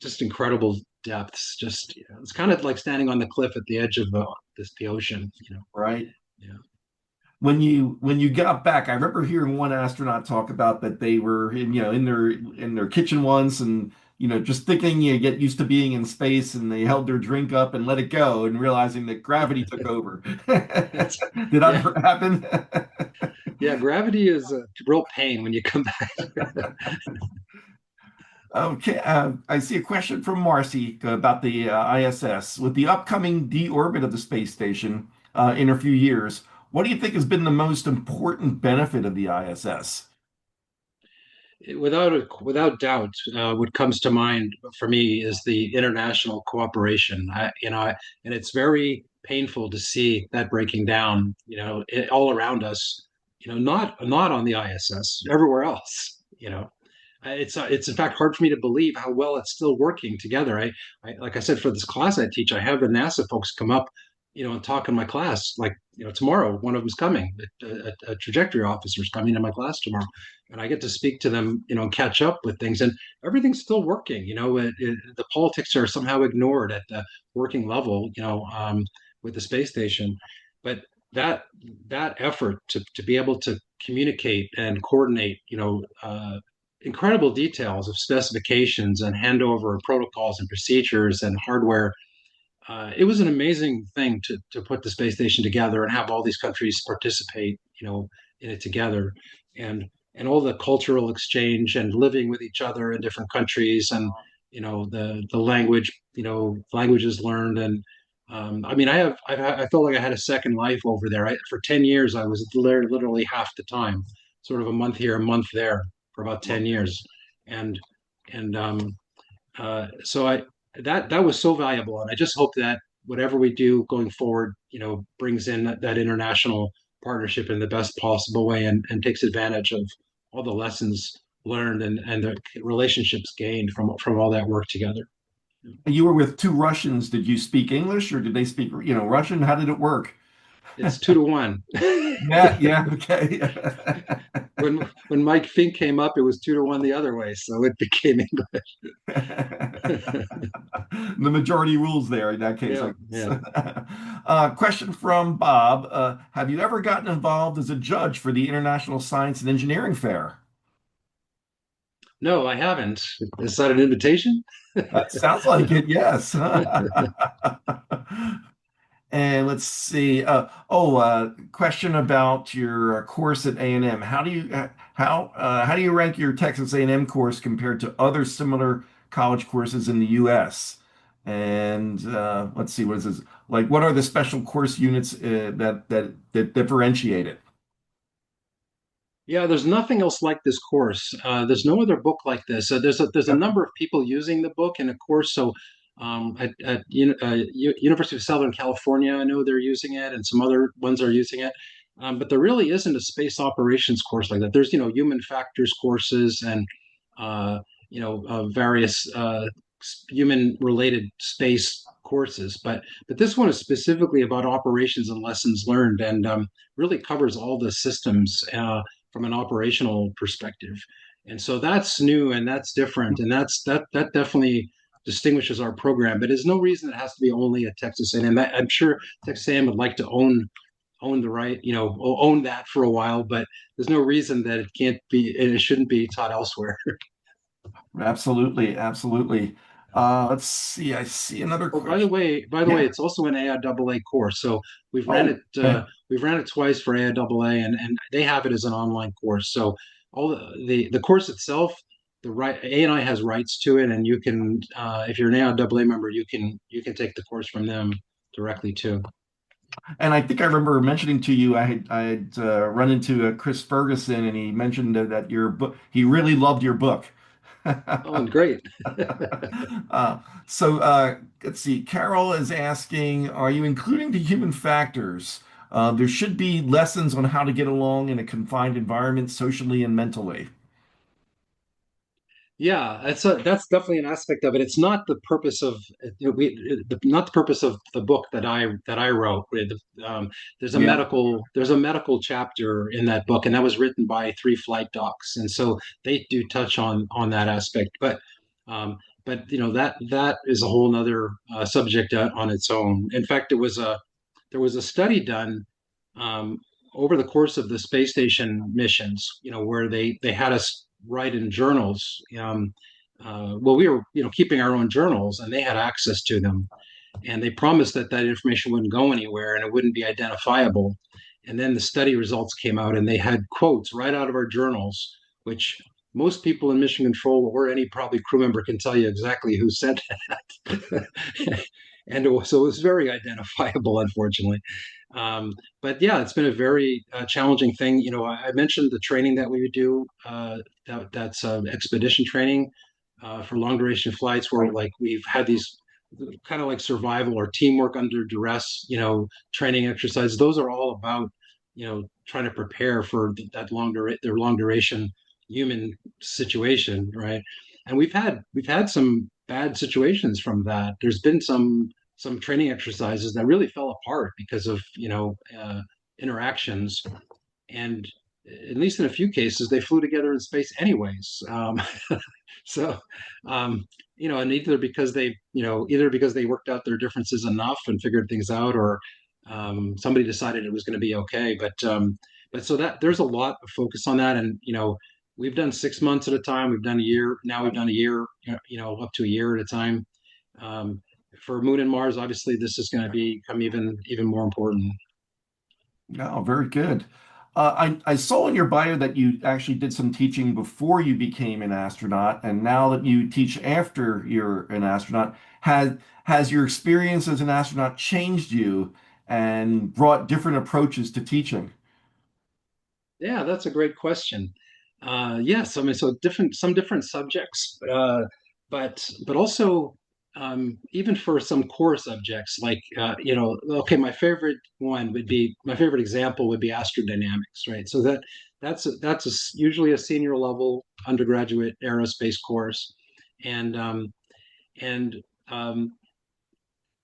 just incredible depths. Just it's kind of like standing on the cliff at the edge of the ocean. Right. Yeah. When you got back, I remember hearing one astronaut talk about that they were in their kitchen once, and just thinking you get used to being in space, and they held their drink up and let it go, and realizing that gravity took over. Did that Yeah, ever happen? yeah. Gravity is a real pain when you come back. Okay, I see a question from Marcy about the ISS. With the upcoming deorbit of the space station in a few years, what do you think has been the most important benefit of the ISS? Without doubt, what comes to mind for me is the international cooperation. And it's very painful to see that breaking down. All around us. Not on the ISS, everywhere else. It's in fact hard for me to believe how well it's still working together. I like I said, for this class I teach, I have the NASA folks come up, and talk in my class. Like, tomorrow, one of them's coming. A trajectory officer's coming to my class tomorrow, and I get to speak to them, and catch up with things, and everything's still working. The politics are somehow ignored at the working level, with the space station, but that that effort to be able to communicate and coordinate, incredible details of specifications and handover of protocols and procedures and hardware. It was an amazing thing to put the space station together and have all these countries participate, in it together, and all the cultural exchange and living with each other in different countries, and the languages learned, and I mean, I felt like I had a second life over there. For 10 years, I was there literally half the time, sort of a month here, a month there for about 10 years. And, and, so that was so valuable. And I just hope that whatever we do going forward, brings in that international partnership in the best possible way and takes advantage of all the lessons learned and the relationships gained from all that work together. You were with two Russians. Did you speak English or did they speak, Russian? How did it work? It's 2 to 1. Yeah, yeah, okay. When Mike Fink came up, it was 2 to 1 the other way, so it became English. The majority rules there in that case, I Yeah, guess. yeah. Question from Bob. Have you ever gotten involved as a judge for the International Science and Engineering Fair? No, I haven't. Is that an invitation? Sounds like it, yes. And let's see. Question about your course at A&M. How do you rank your Texas A&M course compared to other similar college courses in the U.S.? And let's see, what is this? Like, what are the special course units that differentiate it? Yeah, there's nothing else like this course. There's no other book like this. There's a Yep. number of people using the book in a course. So University of Southern California, I know they're using it, and some other ones are using it. But there really isn't a space operations course like that. There's human factors courses and various human related space courses. But this one is specifically about operations and lessons learned, and really covers all the systems. From an operational perspective. And so that's new and that's different. And that definitely distinguishes our program. But there's no reason it has to be only at Texas A&M. I'm sure Texas A&M would like to own the right, own that for a while, but there's no reason that it can't be and it shouldn't be taught elsewhere. Absolutely, absolutely. Let's see. I see another Oh, question. by the way, Yeah. it's also an AIAA course. So Oh, okay. we've ran it twice for AIAA, and they have it as an online course. So all the course itself, the right ANI has rights to it, and you can if you're an AIAA member, you can take the course from them directly too. And I think I remember mentioning to you I had run into Chris Ferguson, and he mentioned that your book. He really loved your book. Oh, and great. Let's see. Carol is asking, are you including the human factors? There should be lessons on how to get along in a confined environment socially and mentally. Yeah, that's definitely an aspect of it. It's not the purpose of not the purpose of the book that I wrote. Yeah. There's a medical chapter in that book, and that was written by three flight docs, and so they do touch on that aspect. But that is a whole nother subject on its own. In fact, there was a study done um, over the course of the space station missions, where they had us write in journals. Well, we were, keeping our own journals, and they had access to them, and they promised that that information wouldn't go anywhere and it wouldn't be identifiable. And then the study results came out, and they had quotes right out of our journals, which most people in mission control or any probably crew member can tell you exactly who said that. So it was very identifiable, unfortunately. But yeah, it's been a very challenging thing. I mentioned the training that we would do. That's expedition training for long duration flights, where like we've had these kind of like survival or teamwork under duress, training exercises. Those are all about, trying to prepare for their long duration human situation, right? And we've had some bad situations from that. There's been some training exercises that really fell apart because of interactions, and at least in a few cases they flew together in space anyways. So and either because they worked out their differences enough and figured things out, or somebody decided it was going to be okay. But so that there's a lot of focus on that, and we've done 6 months at a time. We've done a year. Now we've done a year, up to a year at a time. um, for Moon and Mars, obviously, this is going to become even more important. No, very good. I saw in your bio that you actually did some teaching before you became an astronaut, and now that you teach after you're an astronaut, has your experience as an astronaut changed you and brought different approaches to teaching? Yeah, that's a great question. Yes, I mean, so some different subjects, but also even for some core subjects, like okay, my favorite example would be astrodynamics, right? So usually a senior level undergraduate aerospace course, and and um,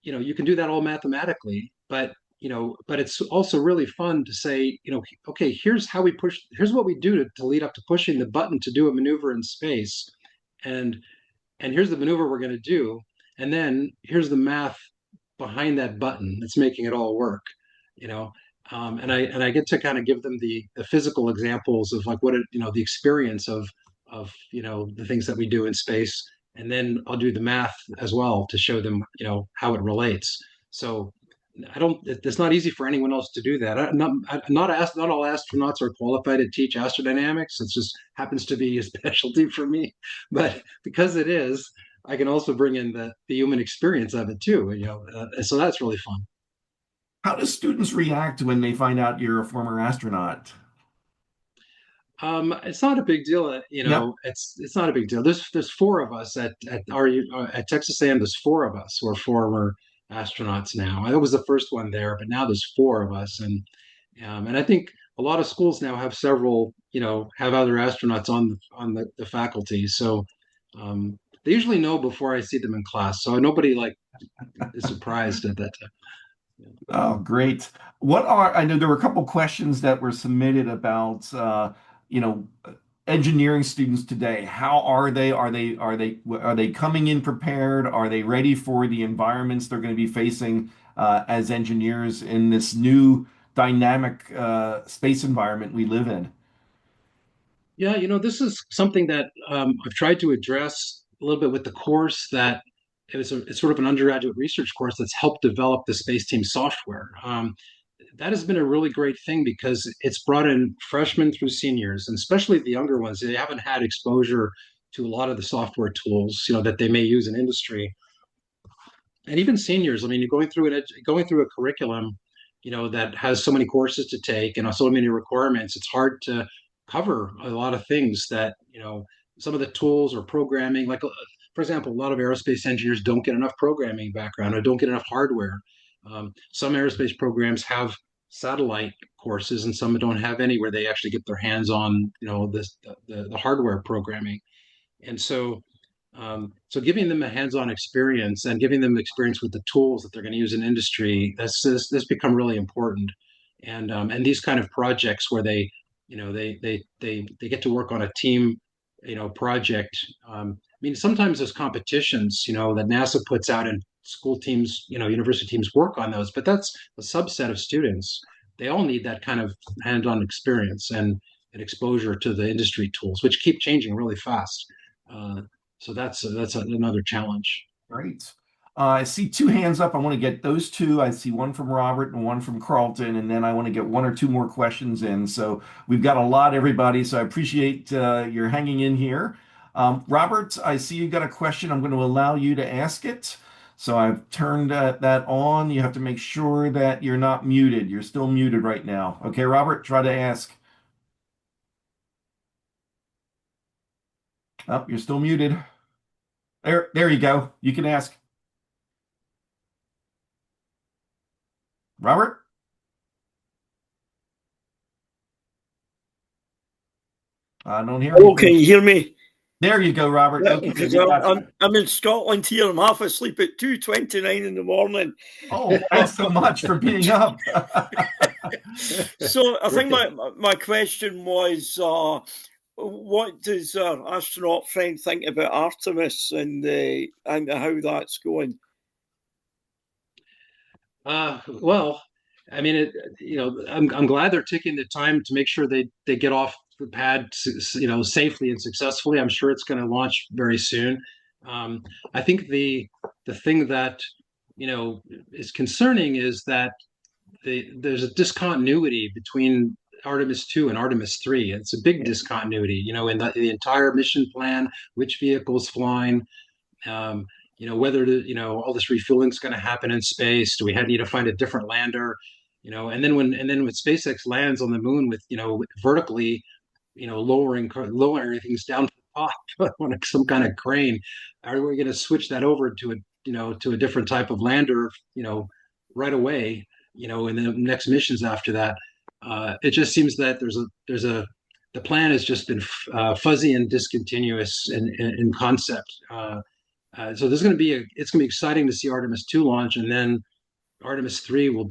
you can do that all mathematically, but it's also really fun to say, okay, here's what we do to lead up to pushing the button to do a maneuver in space, and and here's the maneuver we're going to do, and then here's the math behind that button that's making it all work, you know. And I get to kind of give them the physical examples of like the experience of the things that we do in space, and then I'll do the math as well to show them how it relates. So I don't. It's not easy for anyone else to do that. Not all astronauts are qualified to teach astrodynamics. It just happens to be a specialty for me. But because it is, I can also bring in the human experience of it too. So that's really fun. How do students react when they find out you're a former astronaut? It's not a big deal. Yep. It's not a big deal. There's four of us at Texas A&M. There's four of us who are former astronauts now. I was the first one there, but now there's four of us, and I think a lot of schools now have several, have other astronauts on the faculty. So they usually know before I see them in class, so nobody like is surprised at that time. Oh, great. I know there were a couple questions that were submitted about, you know, engineering students today. How are they? Are they coming in prepared? Are they ready for the environments they're going to be facing as engineers in this new dynamic space environment we live in? Yeah, this is something that I've tried to address a little bit with the course that it's sort of an undergraduate research course that's helped develop the space team software. That has been a really great thing because it's brought in freshmen through seniors, and especially the younger ones. They haven't had exposure to a lot of the software tools, that they may use in industry, and even seniors. I mean, you're going through a curriculum, that has so many courses to take and so many requirements. It's hard to cover a lot of things that some of the tools or programming. Like, for example, a lot of aerospace engineers don't get enough programming background or don't get enough hardware. Some aerospace programs have satellite courses, and some don't have any where they actually get their hands on the hardware programming. And so giving them a hands-on experience and giving them experience with the tools that they're going to use in industry, that's become really important. And these kind of projects where they get to work on a team, project. I mean, sometimes those competitions, that NASA puts out and school teams, university teams work on those, but that's a subset of students. They all need that kind of hands-on experience and exposure to the industry tools, which keep changing really fast. Uh, so that's another challenge. Right. I see two hands up. I want to get those two. I see one from Robert and one from Carlton, and then I want to get one or two more questions in. So we've got a lot, everybody. So I appreciate your hanging in here. Robert, I see you got a question. I'm going to allow you to ask it. So I've turned that on. You have to make sure that you're not muted. You're still muted right now. Okay, Robert, try to ask. Oh, you're still muted. There you go. You can ask. Robert? I don't hear Oh, anything. can you hear me? There you go, Robert. Yeah, Okay, because we got you. I'm in Scotland here. I'm half asleep at 2:29 in the morning. Oh, thanks so much for being up. So I think my question was, what does our astronaut friend think about Artemis and how that's going? Well, I mean, I'm glad they're taking the time to make sure they get off the pad, safely and successfully. I'm sure it's going to launch very soon. I think the thing that is concerning is that there's a discontinuity between Artemis 2 and Artemis 3. It's a big discontinuity, in the entire mission plan, which vehicles flying, um, whether all this refueling is going to happen in space. Do we need to find a different lander? And then when SpaceX lands on the moon with, vertically, lowering things down to the top on some kind of crane, are we going to switch that over to a different type of lander, right away, in the next missions after that? It just seems that the plan has just been fuzzy and discontinuous in concept. So it's going to be exciting to see Artemis 2 launch, and then Artemis 3 will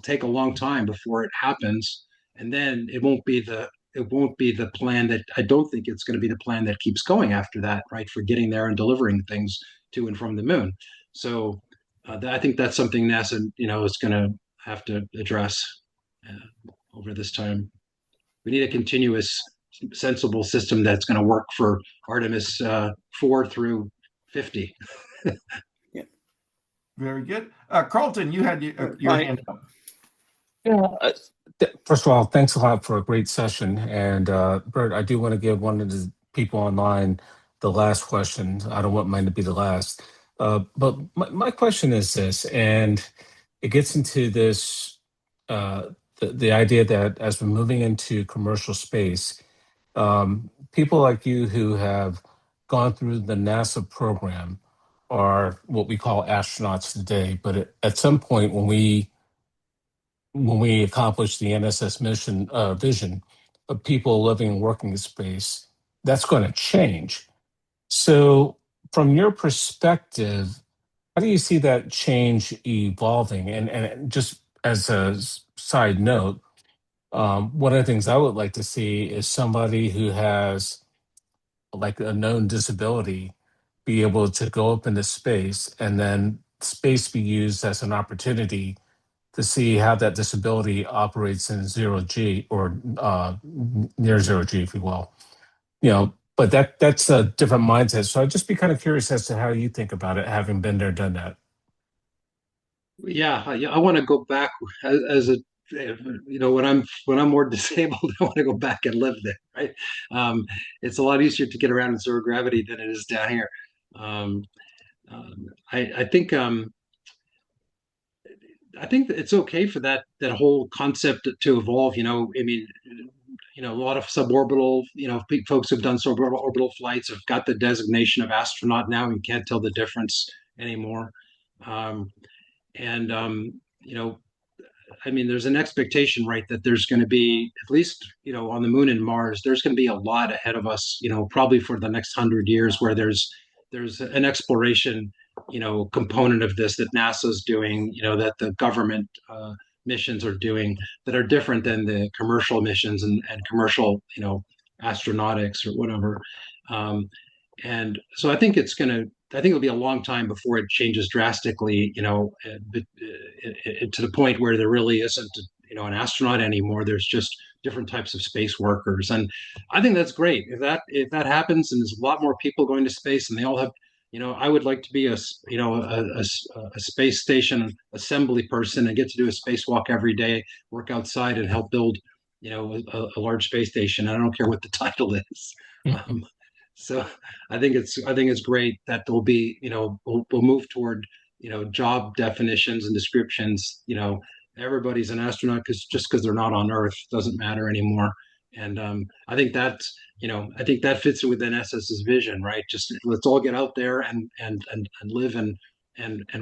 take a long time before it happens, and then it won't be the plan. That I don't think it's going to be the plan that keeps going after that, right? For getting there and delivering things to and from the moon. So I think that's something NASA, is going to have to address over this time. We need a continuous, sensible system that's going to work for Artemis 4 through 50. Very good. Carlton, you had your hand up. Yeah. First of all, thanks a lot for a great session. And Bert, I do want to give one of the people online the last question. I don't want mine to be the last. But my question is this, and it gets into this, the idea that as we're moving into commercial space, people like you who have gone through the NASA program are what we call astronauts today. But at some point when we accomplish the NSS mission vision of people living and working in space, that's going to change. So, from your perspective, how do you see that change evolving? And just as a side note, one of the things I would like to see is somebody who has like a known disability be able to go up into space and then space be used as an opportunity to see how that disability operates in zero G or near zero G, if you will. But that's a different mindset. So I'd just be kind of curious as to how you think about it, having been there, done that. Yeah, I want to go back as a when I'm more disabled, I want to go back and live there, right? It's a lot easier to get around in zero gravity than it is down here. Um, I think that it's okay for that whole concept to evolve. I mean, a lot of suborbital, folks who've done suborbital flights have got the designation of astronaut now and can't tell the difference anymore. Um, and I mean, there's an expectation, right, that there's going to be at least, on the moon and Mars, there's going to be a lot ahead of us, probably for the next 100 years, where there's an exploration, component of this that NASA's doing, that the government missions are doing that are different than the commercial missions and commercial, astronautics or whatever. Um, and so I think it'll be a long time before it changes drastically, to the point where there really isn't, an astronaut anymore. There's just different types of space workers, and I think that's great. If that happens, and there's a lot more people going to space, and they all have, I would like to be a space station assembly person and get to do a spacewalk every day, work outside, and help build, a large space station. I don't care what the title is. So I think it's great that there'll be, we'll move toward, job definitions and descriptions. Everybody's an astronaut because they're not on Earth doesn't matter anymore. And I think that fits within NSS's vision, right? Just let's all get out there and live and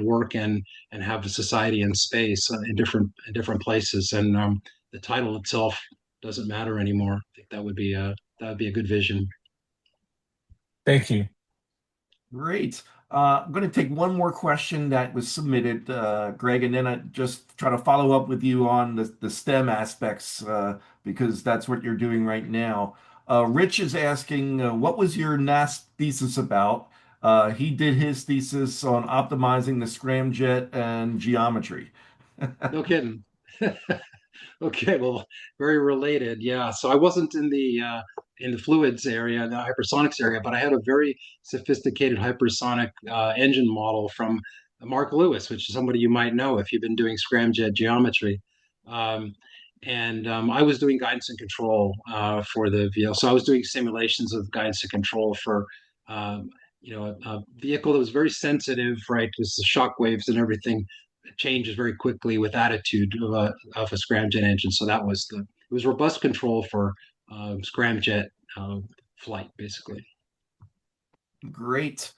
work and have a society in space, in different places. And the title itself doesn't matter anymore. I think that would be a good vision. Thank you. Great. I'm going to take one more question that was submitted, Greg, and then I just try to follow up with you on the STEM aspects, because that's what you're doing right now. Rich is asking, what was your NAS thesis about? He did his thesis on optimizing the scramjet and geometry. No kidding. Okay, well, very related. Yeah. So I wasn't in the fluids area, the hypersonics area, but I had a very sophisticated hypersonic engine model from Mark Lewis, which is somebody you might know if you've been doing scramjet geometry. Um, and I was doing guidance and control for the vehicle. So I was doing simulations of guidance and control for um, a vehicle that was very sensitive, right? Because the shock waves and everything changes very quickly with attitude of a scramjet engine. So it was robust control for scramjet flight, basically. Great.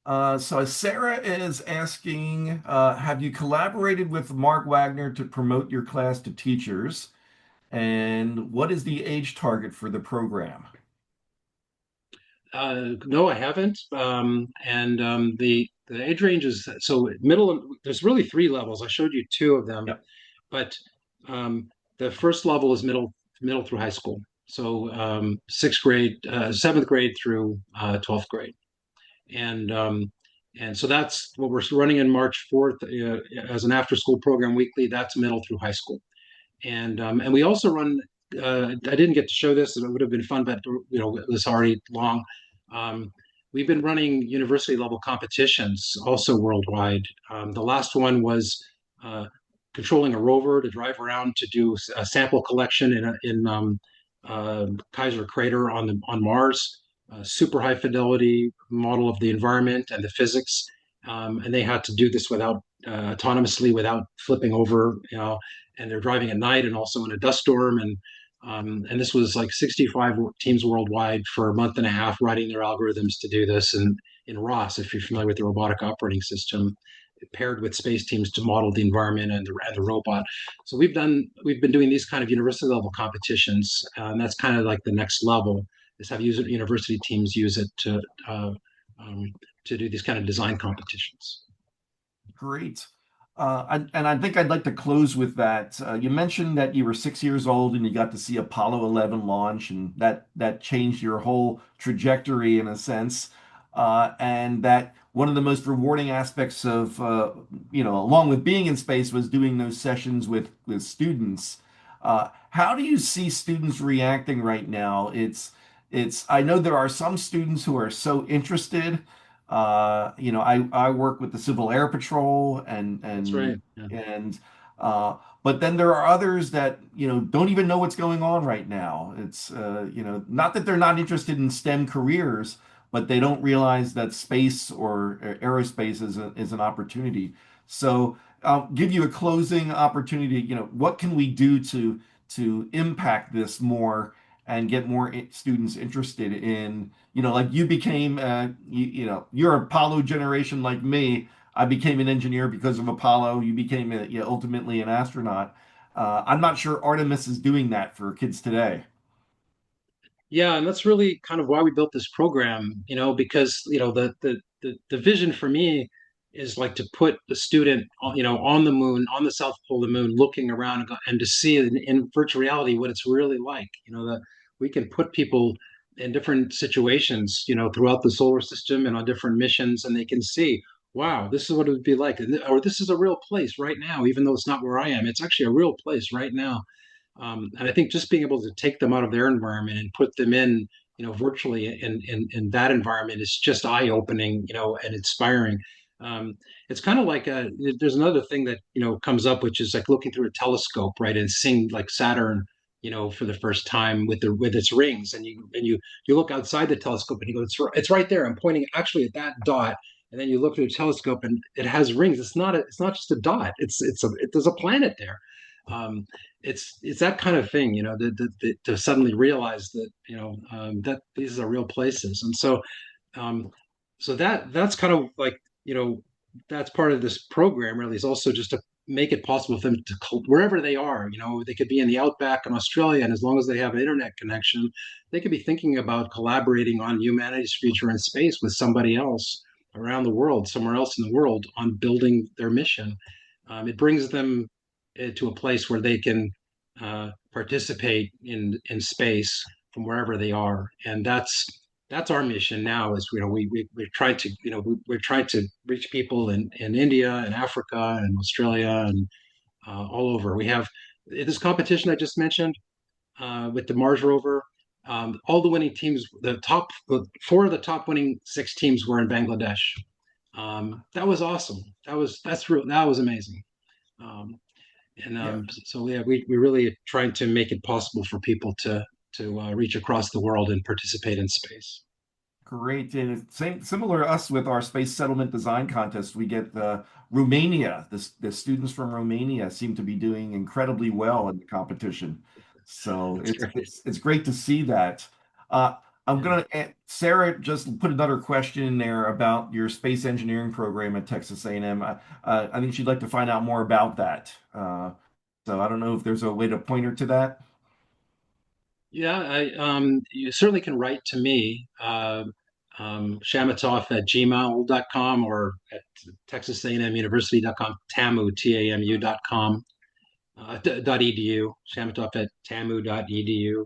So Sarah is asking, have you collaborated with Mark Wagner to promote your class to teachers? And what is the age target for the program? No, I haven't. And the age range is so middle. There's really three levels. I showed you two of them, Yep. but the first level is middle through high school. So sixth grade, seventh grade through 12th grade, and so that's what we're running in March 4th as an after-school program weekly. That's middle through high school, and we also run. I didn't get to show this; it would have been fun, but it was already long. Um, we've been running university level competitions also worldwide. The last one was controlling a rover to drive around to do a sample collection in Kaiser Crater on Mars. Super high fidelity model of the environment and the physics, and they had to do this without autonomously, without flipping over, and they're driving at night and also in a dust storm, and this was like 65 teams worldwide for a month and a half writing their algorithms to do this, and in ROS, if you're familiar with the robotic operating system, paired with space teams to model the environment and the robot. So we've been doing these kind of university level competitions, and that's kind of like the next level, is have university teams use it uh, um, to do these kind of design competitions. Great. And I think I'd like to close with that. You mentioned that you were 6 years old and you got to see Apollo 11 launch, and that changed your whole trajectory in a sense. And that one of the most rewarding aspects of, along with being in space, was doing those sessions with students. How do you see students reacting right now? I know there are some students who are so interested. I work with the Civil Air Patrol and That's and right. Yeah. and but then there are others that don't even know what's going on right now. It's not that they're not interested in STEM careers, but they don't realize that space or aerospace is an opportunity. So I'll give you a closing opportunity. What can we do to impact this more and get more students interested in, like you became, you're Apollo generation like me. I became an engineer because of Apollo. You became ultimately an astronaut. I'm not sure Artemis is doing that for kids today. Yeah, and that's really kind of why we built this program, because the vision for me is like to put the student, on the moon, on the south pole of the moon, looking around and to see in virtual reality what it's really like. That we can put people in different situations, throughout the solar system and on different missions, and they can see, wow, this is what it would be like, or this is a real place right now, even though it's not where I am. It's actually a real place right now. And I think just being able to take them out of their environment and put them in, virtually in that environment is just eye opening, and inspiring. Um, it's kind of like there's another thing that comes up, which is like looking through a telescope, right, and seeing like Saturn, for the first time with its rings, and you look outside the telescope and you go, it's right there. I'm pointing actually at that dot. And then you look through the telescope and it has rings. It's not just a dot. There's a planet there. Um, it's that kind of thing, to suddenly realize that that these are real places, and um, so that's kind of like that's part of this program. Really, is also just to make it possible for them to wherever they are. They could be in the outback in Australia, and as long as they have an internet connection, they could be thinking about collaborating on humanity's future in space with somebody else around the world, somewhere else in the world, on building their mission. It brings them to a place where they can participate in space from wherever they are, and that's our mission now. Is we're trying to we're trying to reach people in India and Africa and Australia and all over. We have this competition I just mentioned with the Mars rover. All the winning teams, four of the top winning six teams were in Bangladesh. That was awesome. That was amazing. Um, And Yeah. so yeah, we really are trying to make it possible for people to reach across the world and participate in space. Great. And it's similar to us with our space settlement design contest. We get Romania. The students from Romania seem to be doing incredibly well in the competition. So That's it's great. it's it's great to see that. Uh, I'm Yeah. gonna Sarah just put another question in there about your space engineering program at Texas A&M. I think she'd like to find out more about that. So I don't know if there's a way to point her to that. Yeah, you certainly can write to me, Chamitoff at gmail.com or at Texas A&M University.com, TAMU, TAMU.com, .edu, Chamitoff at TAMU.edu,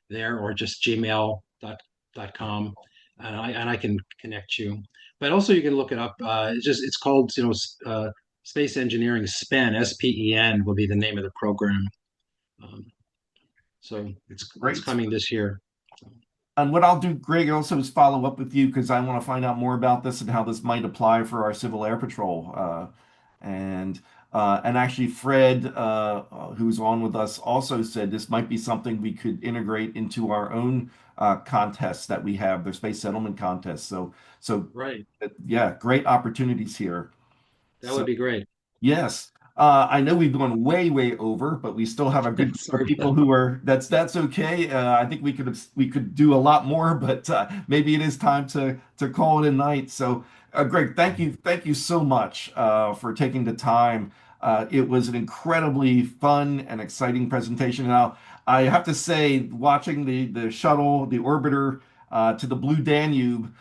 there, or just gmail.com, and I can connect you. But also you can look it up. It's called, Space Engineering SPEN, SPEN will be the name of the program. Um, so it's Great. coming this year. And what I'll do, Greg, also is follow up with you because I want to find out more about this and how this might apply for our Civil Air Patrol. And and actually, Fred, who's on with us, also said this might be something we could integrate into our own contests that we have, the space settlement contests. So Right. yeah, great opportunities here. That would So be great. yes. I know we've gone way over, but we still have a good group of Sorry people about who are that's okay. I think we could do a lot more, but maybe it is time to call it a night. So, Greg, thank you so much for taking the time. It was an incredibly fun and exciting presentation. Now, I have to say, watching the shuttle, the orbiter to the Blue Danube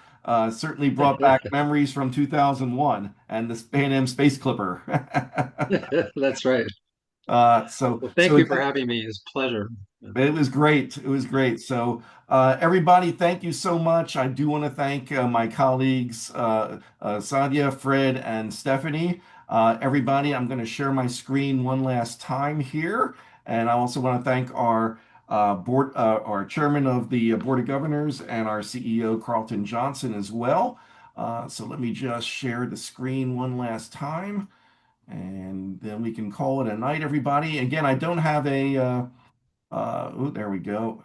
certainly brought back that. memories from 2001 and the Pan-Am Space Clipper. That's right. Well, thank So you for again, having me. It's a pleasure. it was great. It was great. So everybody, thank you so much. I do want to thank my colleagues, Sadia, Fred, and Stephanie. Everybody, I'm going to share my screen one last time here, and I also want to thank our chairman of the Board of Governors, and our CEO, Carlton Johnson, as well. So let me just share the screen one last time, and then we can call it a night, everybody. Again, I don't have there we go.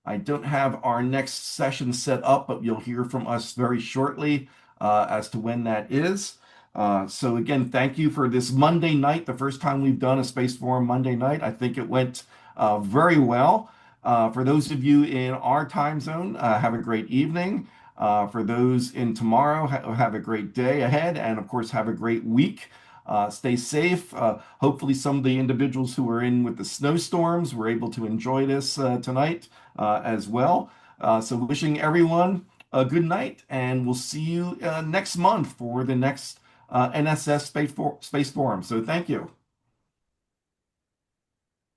I don't have our next session set up, but you'll hear from us very shortly as to when that is. So again, thank you for this Monday night, the first time we've done a Space Forum Monday night. I think it went very well. For those of you in our time zone, have a great evening. For those in tomorrow, have a great day ahead, and of course, have a great week. Stay safe. Hopefully, some of the individuals who were in with the snowstorms were able to enjoy this tonight as well. So, wishing everyone a good night, and we'll see you next month for the next NSS Space Forum. So, thank you.